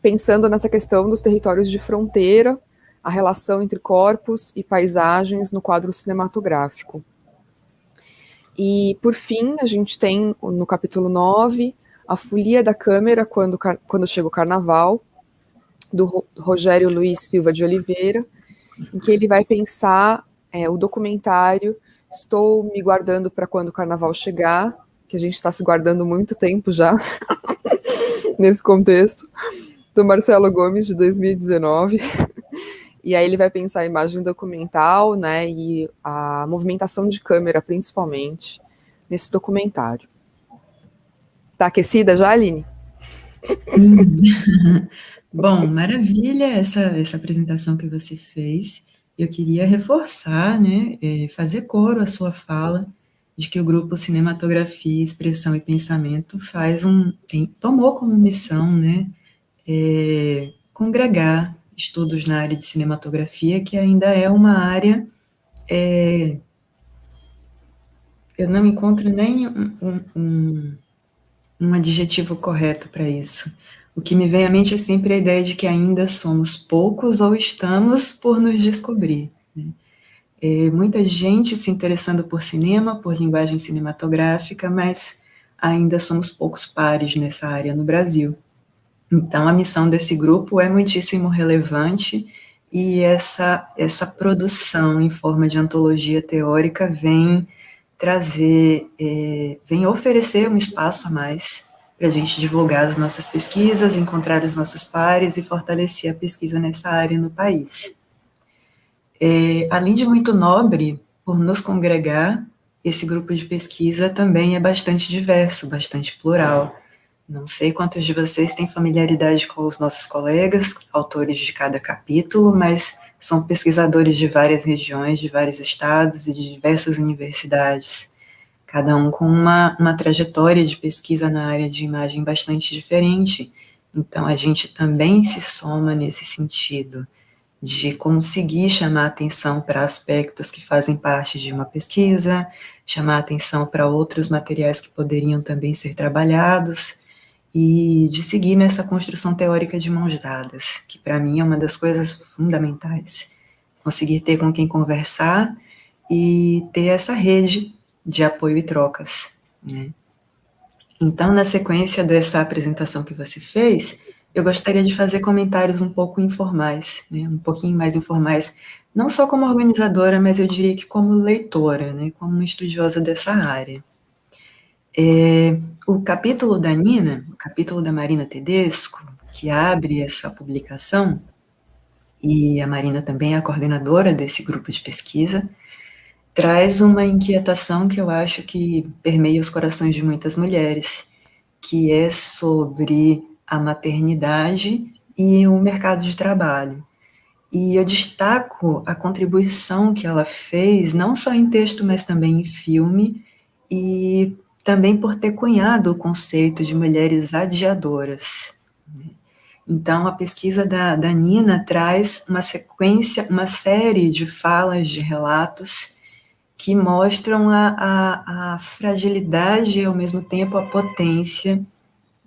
pensando nessa questão dos territórios de fronteira, a relação entre corpos e paisagens no quadro cinematográfico. E, por fim, a gente tem, no capítulo 9, A Folia da Câmera quando chega o Carnaval, do Rogério Luiz Silva de Oliveira, em que ele vai pensar o documentário Estou me guardando para quando o Carnaval chegar, que a gente está se guardando muito tempo já, nesse contexto, do Marcelo Gomes, de 2019. E aí ele vai pensar a imagem documental, né, e a movimentação de câmera, principalmente, nesse documentário. Tá aquecida já, Aline? Bom, maravilha essa apresentação que você fez. Eu queria reforçar, né, fazer coro à sua fala de que o grupo Cinematografia, Expressão e Pensamento tomou como missão, né, congregar estudos na área de cinematografia, que ainda é uma área, eu não encontro nem um adjetivo correto para isso. O que me vem à mente é sempre a ideia de que ainda somos poucos ou estamos por nos descobrir, né? Muita gente se interessando por cinema, por linguagem cinematográfica, mas ainda somos poucos pares nessa área no Brasil. Então, a missão desse grupo é muitíssimo relevante e essa produção em forma de antologia teórica vem vem oferecer um espaço a mais para a gente divulgar as nossas pesquisas, encontrar os nossos pares e fortalecer a pesquisa nessa área no país. Além de muito nobre, por nos congregar, esse grupo de pesquisa também é bastante diverso, bastante plural. Não sei quantos de vocês têm familiaridade com os nossos colegas, autores de cada capítulo, mas são pesquisadores de várias regiões, de vários estados e de diversas universidades, cada um com uma trajetória de pesquisa na área de imagem bastante diferente. Então, a gente também se soma nesse sentido, de conseguir chamar atenção para aspectos que fazem parte de uma pesquisa, chamar atenção para outros materiais que poderiam também ser trabalhados, e de seguir nessa construção teórica de mãos dadas, que para mim é uma das coisas fundamentais. Conseguir ter com quem conversar e ter essa rede de apoio e trocas, né? Então, na sequência dessa apresentação que você fez, eu gostaria de fazer comentários um pouco informais, né, um pouquinho mais informais, não só como organizadora, mas eu diria que como leitora, né, como uma estudiosa dessa área. O capítulo da Nina, o capítulo da Marina Tedesco, que abre essa publicação, e a Marina também é a coordenadora desse grupo de pesquisa, traz uma inquietação que eu acho que permeia os corações de muitas mulheres, que é sobre a maternidade e o mercado de trabalho. E eu destaco a contribuição que ela fez, não só em texto, mas também em filme, e também por ter cunhado o conceito de mulheres adiadoras. Então, a pesquisa da Nina traz uma série de falas, de relatos, que mostram a fragilidade e, ao mesmo tempo, a potência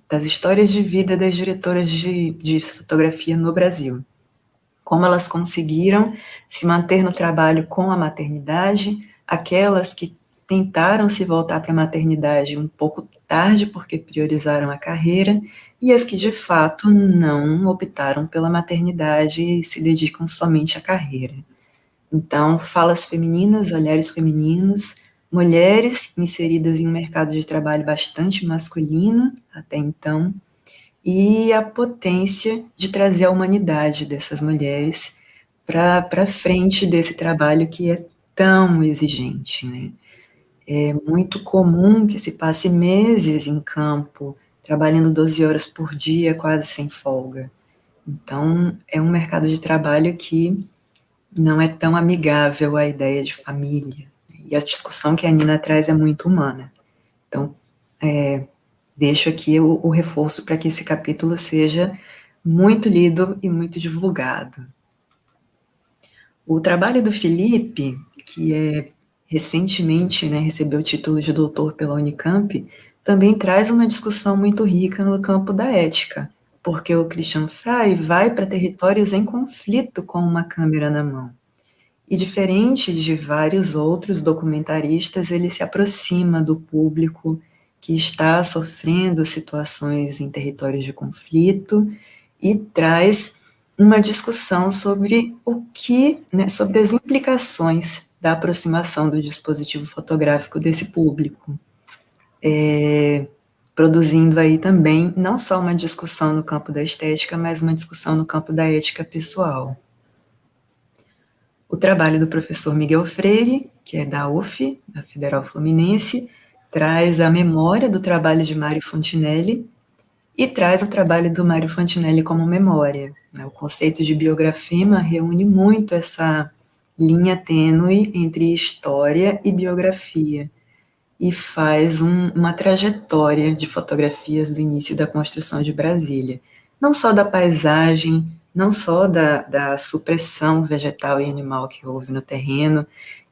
das histórias de vida das diretoras de fotografia no Brasil. Como elas conseguiram se manter no trabalho com a maternidade, aquelas que tentaram se voltar para a maternidade um pouco tarde, porque priorizaram a carreira, e as que, de fato, não optaram pela maternidade e se dedicam somente à carreira. Então, falas femininas, olhares femininos, mulheres inseridas em um mercado de trabalho bastante masculino, até então, e a potência de trazer a humanidade dessas mulheres para frente desse trabalho que é tão exigente, né? É muito comum que se passe meses em campo, trabalhando 12 horas por dia, quase sem folga. Então, é um mercado de trabalho que não é tão amigável à ideia de família. E a discussão que a Nina traz é muito humana. Então, deixo aqui o reforço para que esse capítulo seja muito lido e muito divulgado. O trabalho do Felipe, que recentemente, né, recebeu o título de doutor pela Unicamp, também traz uma discussão muito rica no campo da ética, porque o Christian Frey vai para territórios em conflito com uma câmera na mão. E diferente de vários outros documentaristas, ele se aproxima do público que está sofrendo situações em territórios de conflito e traz uma discussão sobre o que, né, sobre as implicações da aproximação do dispositivo fotográfico desse público, produzindo aí também não só uma discussão no campo da estética, mas uma discussão no campo da ética pessoal. O trabalho do professor Miguel Freire, que é da UF, da Federal Fluminense, traz a memória do trabalho de Mário Fontinelli e traz o trabalho do Mário Fontinelli como memória. O conceito de biografema reúne muito essa linha tênue entre história e biografia e faz uma trajetória de fotografias do início da construção de Brasília. Não só da paisagem, não só da supressão vegetal e animal que houve no terreno,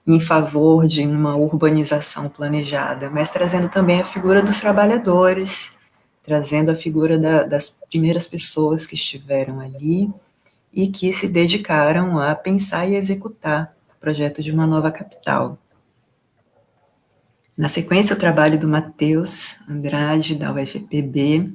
em favor de uma urbanização planejada, mas trazendo também a figura dos trabalhadores, trazendo a figura das primeiras pessoas que estiveram ali e que se dedicaram a pensar e executar o projeto de uma nova capital. Na sequência, o trabalho do Matheus Andrade, da UFPB,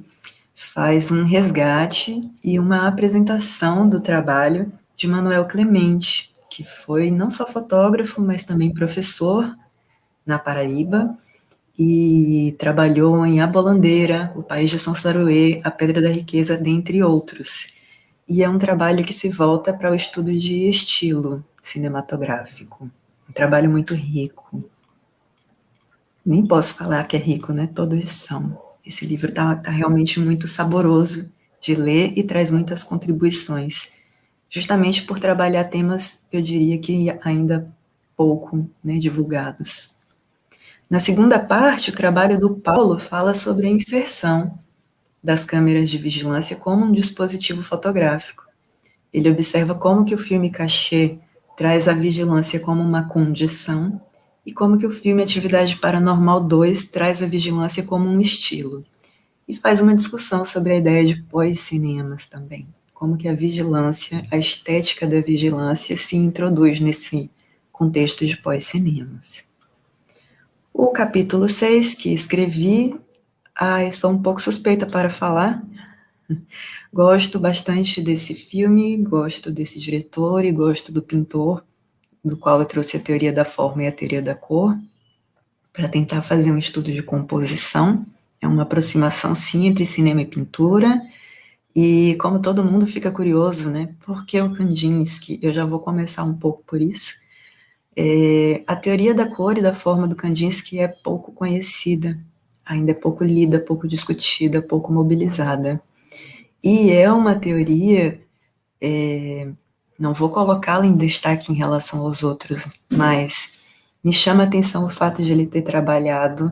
faz um resgate e uma apresentação do trabalho de Manuel Clemente, que foi não só fotógrafo, mas também professor na Paraíba, e trabalhou em Abolandeira, o País de São Saruê, a Pedra da Riqueza, dentre outros. E é um trabalho que se volta para o estudo de estilo cinematográfico. Um trabalho muito rico. Nem posso falar que é rico, né? Todos são. Esse livro está realmente muito saboroso de ler e traz muitas contribuições, justamente por trabalhar temas, eu diria que ainda pouco, né, divulgados. Na segunda parte, o trabalho do Paulo fala sobre a inserção das câmeras de vigilância como um dispositivo fotográfico. Ele observa como que o filme cachê traz a vigilância como uma condição e como que o filme Atividade Paranormal 2 traz a vigilância como um estilo. E faz uma discussão sobre a ideia de pós-cinemas também, como que a vigilância, a estética da vigilância se introduz nesse contexto de pós-cinemas. O capítulo 6, que escrevi, eu sou um pouco suspeita para falar, gosto bastante desse filme, gosto desse diretor e gosto do pintor, do qual eu trouxe a teoria da forma e a teoria da cor, para tentar fazer um estudo de composição. É uma aproximação, sim, entre cinema e pintura, e como todo mundo fica curioso, né, por que o Kandinsky? Eu já vou começar um pouco por isso. A teoria da cor e da forma do Kandinsky é pouco conhecida, ainda é pouco lida, pouco discutida, pouco mobilizada. E é uma teoria, não vou colocá-la em destaque em relação aos outros, mas me chama a atenção o fato de ele ter trabalhado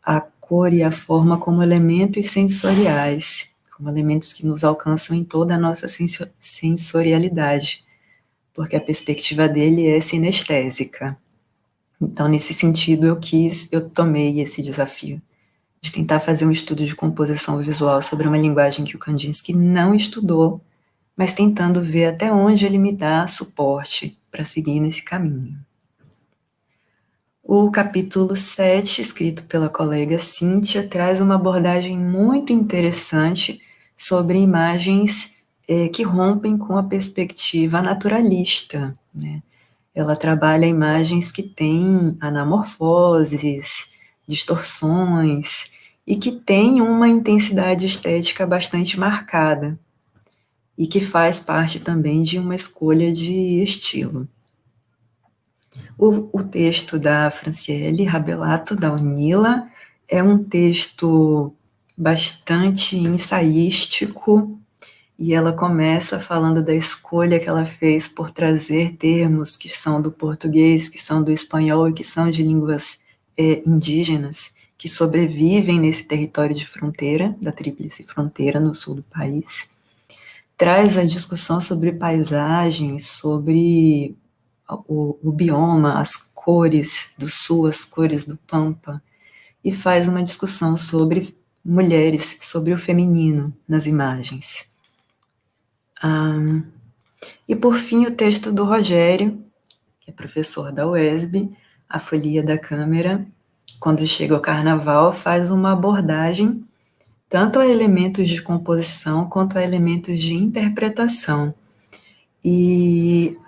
a cor e a forma como elementos sensoriais, como elementos que nos alcançam em toda a nossa sensorialidade, porque a perspectiva dele é sinestésica. Então, nesse sentido, eu tomei esse desafio de tentar fazer um estudo de composição visual sobre uma linguagem que o Kandinsky não estudou, mas tentando ver até onde ele me dá suporte para seguir nesse caminho. O capítulo 7, escrito pela colega Cíntia, traz uma abordagem muito interessante sobre imagens que rompem com a perspectiva naturalista, né? Ela trabalha imagens que têm anamorfoses, distorções, e que tem uma intensidade estética bastante marcada, e que faz parte também de uma escolha de estilo. O texto da Franciele Rabelato, da Unila, é um texto bastante ensaístico, e ela começa falando da escolha que ela fez por trazer termos que são do português, que são do espanhol e que são de línguas indígenas, que sobrevivem nesse território de fronteira, da Tríplice Fronteira, no sul do país. Traz a discussão sobre paisagens, sobre o bioma, as cores do sul, as cores do Pampa, e faz uma discussão sobre mulheres, sobre o feminino nas imagens. E, por fim, o texto do Rogério, que é professor da UESB, A Folia da Câmera, quando chega o carnaval, faz uma abordagem tanto a elementos de composição quanto a elementos de interpretação, e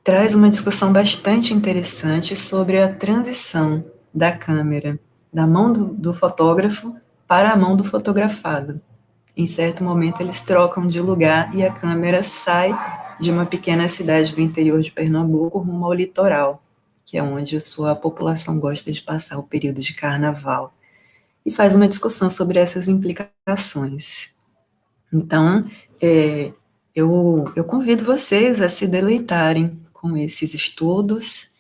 traz uma discussão bastante interessante sobre a transição da câmera, da mão do fotógrafo para a mão do fotografado. Em certo momento, eles trocam de lugar e a câmera sai de uma pequena cidade do interior de Pernambuco rumo ao litoral, que é onde a sua população gosta de passar o período de carnaval, e faz uma discussão sobre essas implicações. Então, eu convido vocês a se deleitarem com esses estudos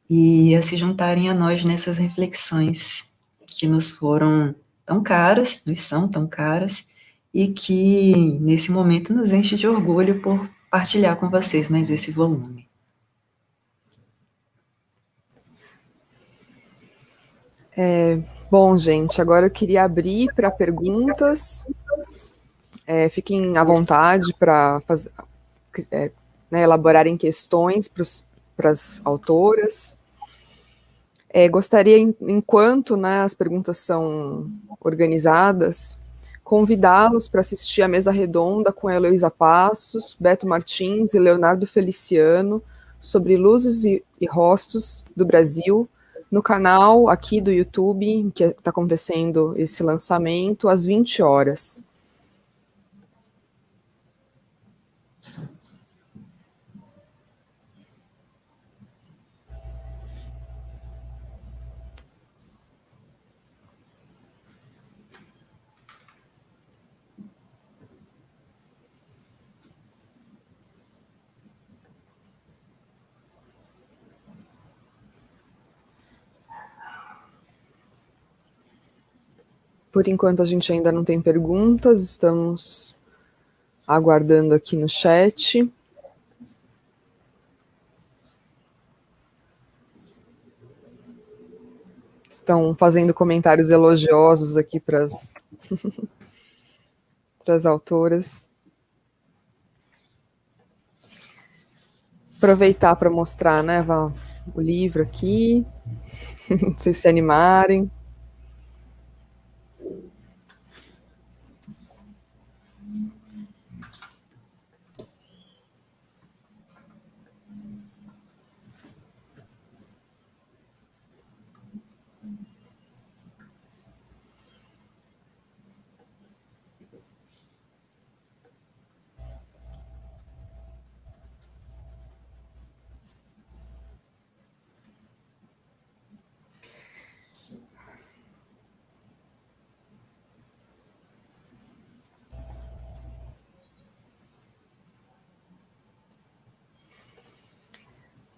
e a se juntarem a nós nessas reflexões que nos foram tão caras, nos são tão caras, e que, nesse momento, nos enche de orgulho por partilhar com vocês mais esse volume. Bom, gente, agora eu queria abrir para perguntas. Fiquem à vontade para elaborarem questões para as autoras. Gostaria, enquanto as perguntas são organizadas, convidá-los para assistir a mesa redonda com a Heloísa Passos, Beto Martins e Leonardo Feliciano sobre luzes e rostos do Brasil, no canal aqui do YouTube, que está acontecendo esse lançamento, às 20 horas. Por enquanto, a gente ainda não tem perguntas, estamos aguardando aqui no chat. Estão fazendo comentários elogiosos aqui para as autoras. Aproveitar para mostrar, Val, o livro aqui, vocês se animarem.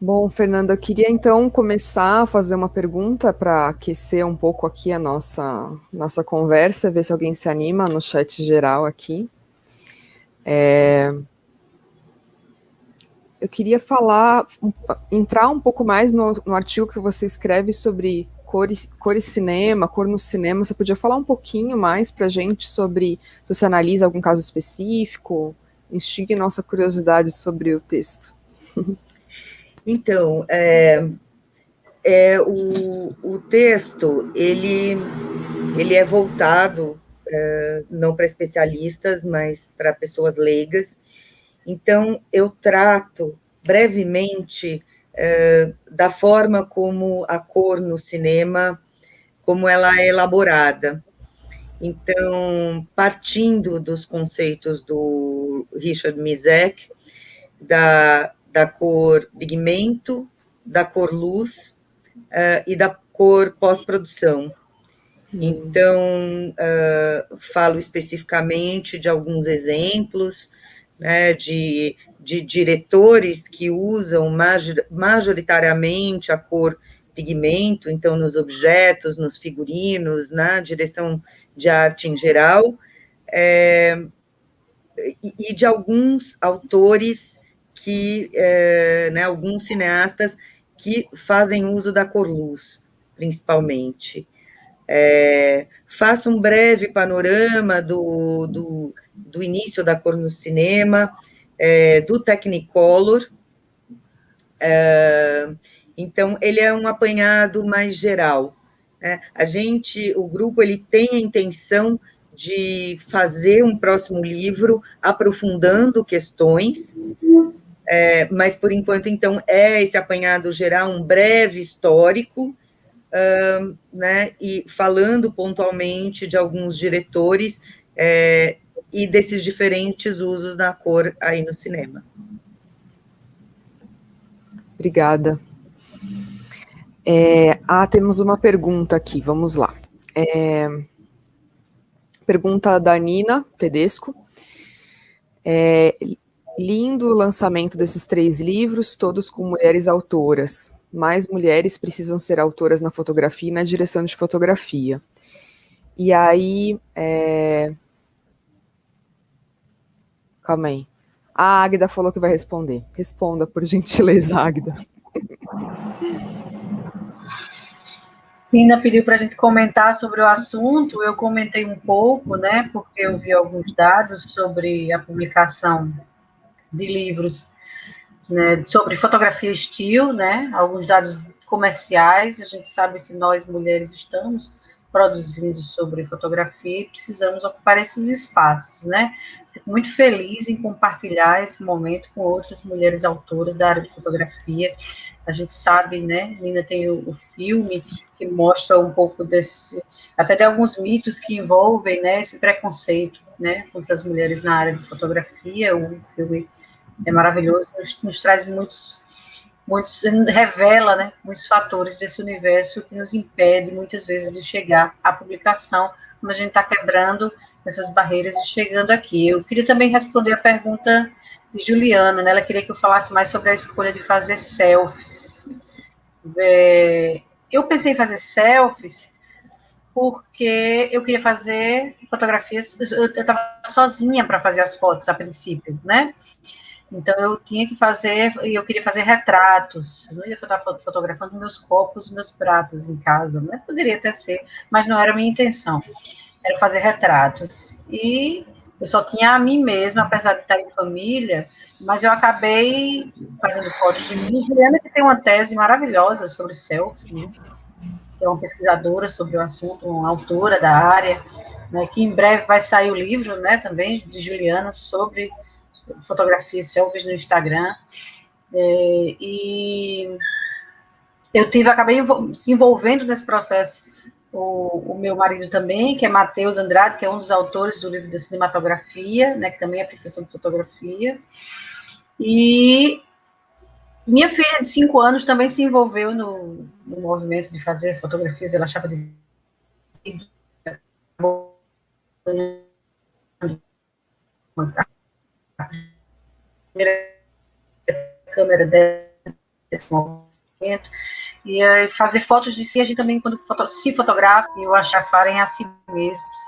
Bom, Fernanda, eu queria então começar a fazer uma pergunta para aquecer um pouco aqui a nossa conversa, ver se alguém se anima no chat geral aqui. Eu queria entrar um pouco mais no artigo que você escreve sobre cores cinema, cor no cinema. Você podia falar um pouquinho mais para a gente sobre se você analisa algum caso específico, instigue nossa curiosidade sobre o texto. Então, o texto, ele é voltado não para especialistas, mas para pessoas leigas. Então, eu trato brevemente da forma como a cor no cinema, como ela é elaborada. Então, partindo dos conceitos do Richard Mizek, da cor pigmento, da cor luz e da cor pós-produção. Então, falo especificamente de alguns exemplos, né, de diretores que usam majoritariamente a cor pigmento, então, nos objetos, nos figurinos, na direção de arte em geral, e de alguns autores né, alguns cineastas que fazem uso da cor-luz, principalmente. Faço um breve panorama do início da cor no cinema, do Technicolor. Então, ele é um apanhado mais geral, né? O grupo, ele tem a intenção de fazer um próximo livro aprofundando questões, mas, por enquanto, então, esse apanhado geral, um breve histórico, né, e falando pontualmente de alguns diretores e desses diferentes usos da cor aí no cinema. Obrigada. Temos uma pergunta aqui, vamos lá. Pergunta da Nina Tedesco. Lindo o lançamento desses 3 livros, todos com mulheres autoras. Mais mulheres precisam ser autoras na fotografia e na direção de fotografia. E aí... Calma aí. A Águida falou que vai responder. Responda, por gentileza, Águida. Nina pediu para a gente comentar sobre o assunto, eu comentei um pouco, né, porque eu vi alguns dados sobre a publicação de livros, né, sobre fotografia estilo, né, alguns dados comerciais, a gente sabe que nós, mulheres, estamos produzindo sobre fotografia e precisamos ocupar esses espaços, né. Fico muito feliz em compartilhar esse momento com outras mulheres autoras da área de fotografia. A gente sabe, né, Nina tem o filme que mostra um pouco até de alguns mitos que envolvem, né, esse preconceito, né, contra as mulheres na área de fotografia. O filme é maravilhoso, nos traz revela, né, muitos fatores desse universo que nos impede, muitas vezes, de chegar à publicação, quando a gente está quebrando essas barreiras e chegando aqui. Eu queria também responder a pergunta de Juliana, né, ela queria que eu falasse mais sobre a escolha de fazer selfies. Eu pensei em fazer selfies porque eu queria fazer fotografias, eu estava sozinha para fazer as fotos, a princípio, né? Então, eu tinha que fazer, e eu queria fazer retratos, eu não ia estar fotografando meus copos, meus pratos em casa, né? Poderia até ser, mas não era a minha intenção, era fazer retratos. E eu só tinha a mim mesma, apesar de estar em família, mas eu acabei fazendo fotos de mim. Juliana, que tem uma tese maravilhosa sobre selfie, né? É uma pesquisadora sobre o assunto, uma autora da área, né? Que em breve vai sair o livro, né, também, de Juliana, sobre fotografias selfies no Instagram, e eu acabei se envolvendo nesse processo, o meu marido também, que é Matheus Andrade, que é um dos autores do livro da cinematografia, né, que também é professor de fotografia, e minha filha de 5 anos também se envolveu no movimento de fazer fotografias, ela achava de câmera desse momento, e fazer fotos de si. A gente também, quando se fotografa, eu achar farem a si mesmos,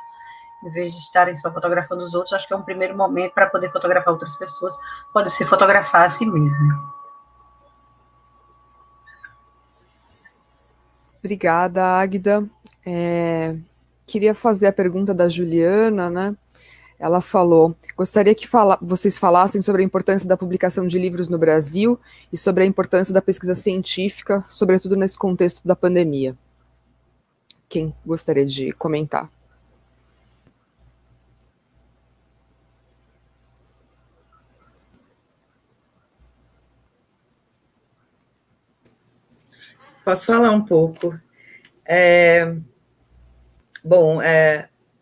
em vez de estarem só fotografando os outros. Acho que é um primeiro momento para poder fotografar outras pessoas, pode ser fotografar a si mesmo. Obrigada, Águida. Queria fazer a pergunta da Juliana, né? Ela falou, gostaria que vocês falassem sobre a importância da publicação de livros no Brasil e sobre a importância da pesquisa científica, sobretudo nesse contexto da pandemia. Quem gostaria de comentar? Posso falar um pouco?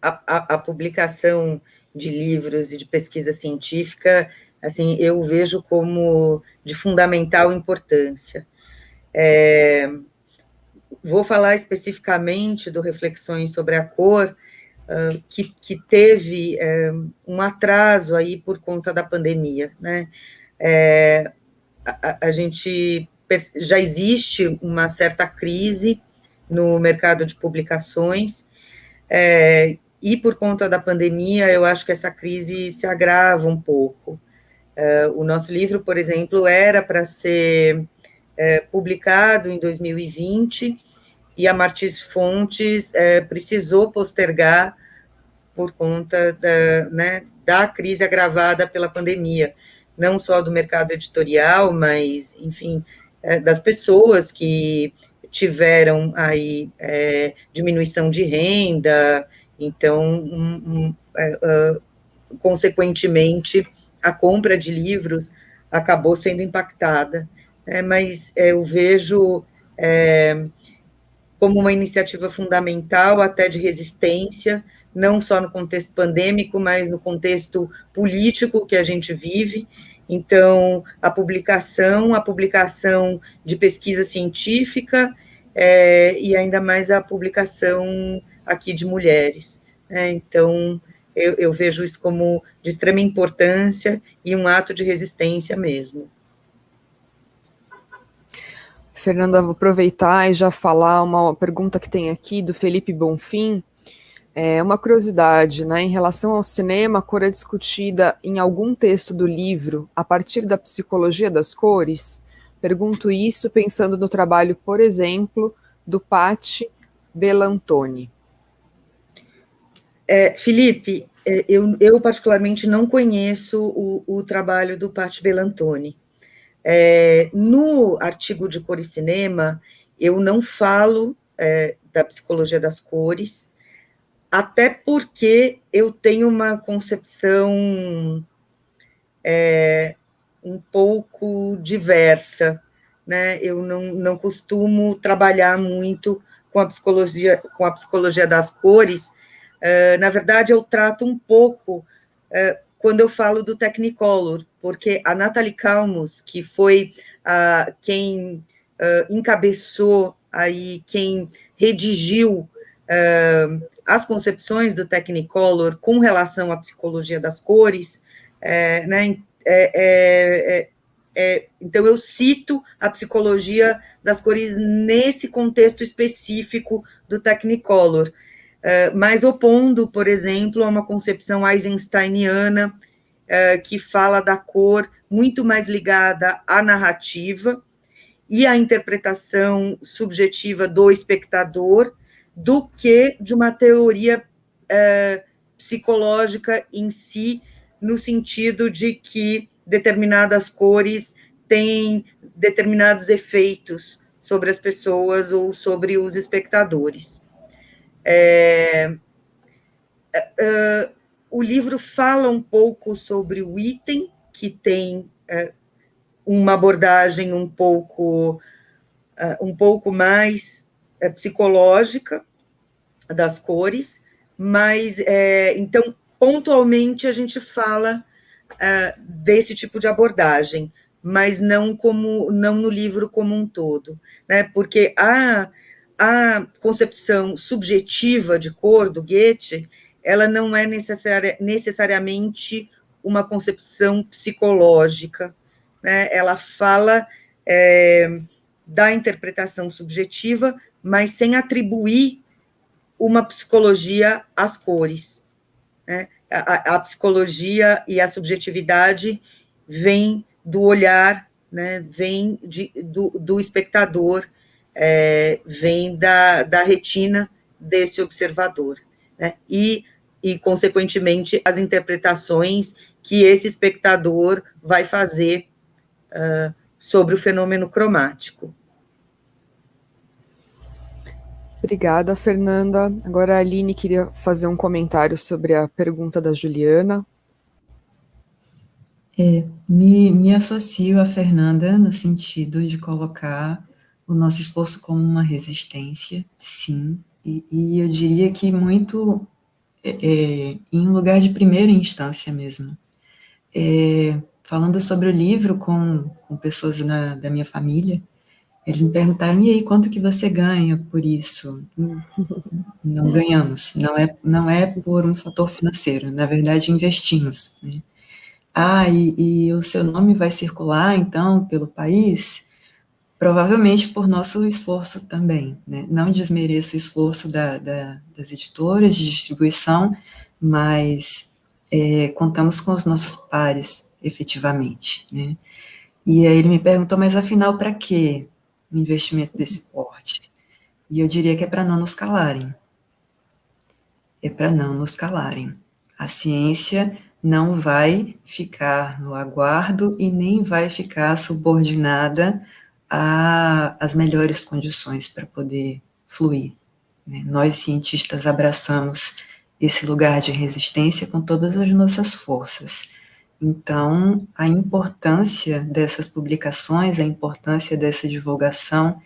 a publicação de livros e de pesquisa científica, assim, eu vejo como de fundamental importância. Vou falar especificamente do Reflexões sobre a Cor, que teve um atraso aí por conta da pandemia, né? A gente já existe uma certa crise no mercado de publicações, e por conta da pandemia, eu acho que essa crise se agrava um pouco. O nosso livro, por exemplo, era para ser publicado em 2020, e a Martins Fontes precisou postergar por conta da crise agravada pela pandemia, não só do mercado editorial, mas, enfim, das pessoas que tiveram aí diminuição de renda, então, consequentemente, a compra de livros acabou sendo impactada, mas eu vejo como uma iniciativa fundamental, até de resistência, não só no contexto pandêmico, mas no contexto político que a gente vive. Então, a publicação de pesquisa científica, e ainda mais a publicação aqui de mulheres. Então, eu vejo isso como de extrema importância e um ato de resistência mesmo. Fernanda, vou aproveitar e já falar uma pergunta que tem aqui do Felipe Bonfim. Uma curiosidade, né? Em relação ao cinema, a cor é discutida em algum texto do livro a partir da psicologia das cores? Pergunto isso pensando no trabalho, por exemplo, do Patti Bellantoni. Felipe, eu particularmente não conheço o trabalho do Patti Bellantoni. No artigo de Cor e Cinema, eu não falo da psicologia das cores, até porque eu tenho uma concepção um pouco diversa, né? Eu não costumo trabalhar muito com a psicologia das cores. Na verdade, eu trato um pouco quando eu falo do Technicolor, porque a Nathalie Kalmus, que foi quem encabeçou, aí, quem redigiu as concepções do Technicolor com relação à psicologia das cores, né, então eu cito a psicologia das cores nesse contexto específico do Technicolor, mas opondo, por exemplo, a uma concepção eisensteiniana, que fala da cor muito mais ligada à narrativa e à interpretação subjetiva do espectador, do que de uma teoria psicológica em si, no sentido de que determinadas cores têm determinados efeitos sobre as pessoas ou sobre os espectadores. O livro fala um pouco sobre o item, que tem uma abordagem um pouco mais psicológica das cores, mas, então, pontualmente a gente fala desse tipo de abordagem, mas não no livro como um todo, né? Porque a concepção subjetiva de cor do Goethe, ela não é necessariamente uma concepção psicológica, né? Ela fala da interpretação subjetiva, mas sem atribuir uma psicologia às cores, né? A psicologia e a subjetividade vem do olhar, né? Vem do espectador, vem da retina desse observador, né? E, consequentemente, as interpretações que esse espectador vai fazer sobre o fenômeno cromático. Obrigada, Fernanda. Agora a Aline queria fazer um comentário sobre a pergunta da Juliana. Me associo a Fernanda no sentido de colocar o nosso esforço como uma resistência, sim, e eu diria que muito em lugar de primeira instância mesmo. Falando sobre o livro com pessoas da minha família, eles me perguntaram, e aí, quanto que você ganha por isso? Não ganhamos, não é por um fator financeiro, na verdade investimos, né? E o seu nome vai circular, então, pelo país? Provavelmente por nosso esforço também, né? Não desmereço o esforço das editoras de distribuição, mas contamos com os nossos pares, efetivamente, né? E aí ele me perguntou, mas afinal, para que um investimento desse porte? E eu diria que é para não nos calarem. É para não nos calarem. A ciência não vai ficar no aguardo e nem vai ficar subordinada às melhores condições para poder fluir, né? Nós, cientistas, abraçamos esse lugar de resistência com todas as nossas forças. Então, a importância dessas publicações, a importância dessa divulgação,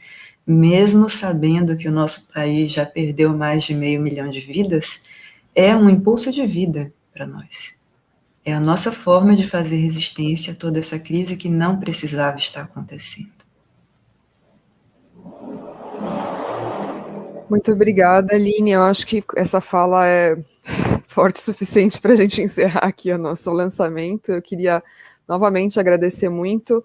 mesmo sabendo que o nosso país já perdeu mais de 500 mil de vidas, é um impulso de vida para nós. É a nossa forma de fazer resistência a toda essa crise que não precisava estar acontecendo. Muito obrigada, Aline. Eu acho que essa fala é forte o suficiente para a gente encerrar aqui o nosso lançamento. Eu queria novamente agradecer muito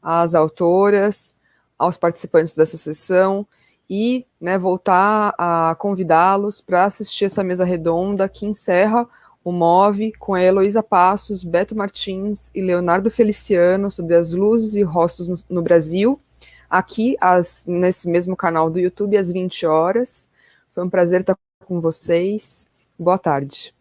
às autoras, aos participantes dessa sessão e, né, voltar a convidá-los para assistir essa mesa redonda que encerra o MOVE com a Heloísa Passos, Beto Martins e Leonardo Feliciano sobre as luzes e rostos no Brasil, aqui nesse mesmo canal do YouTube às 20 horas. Foi um prazer estar com vocês. Boa tarde.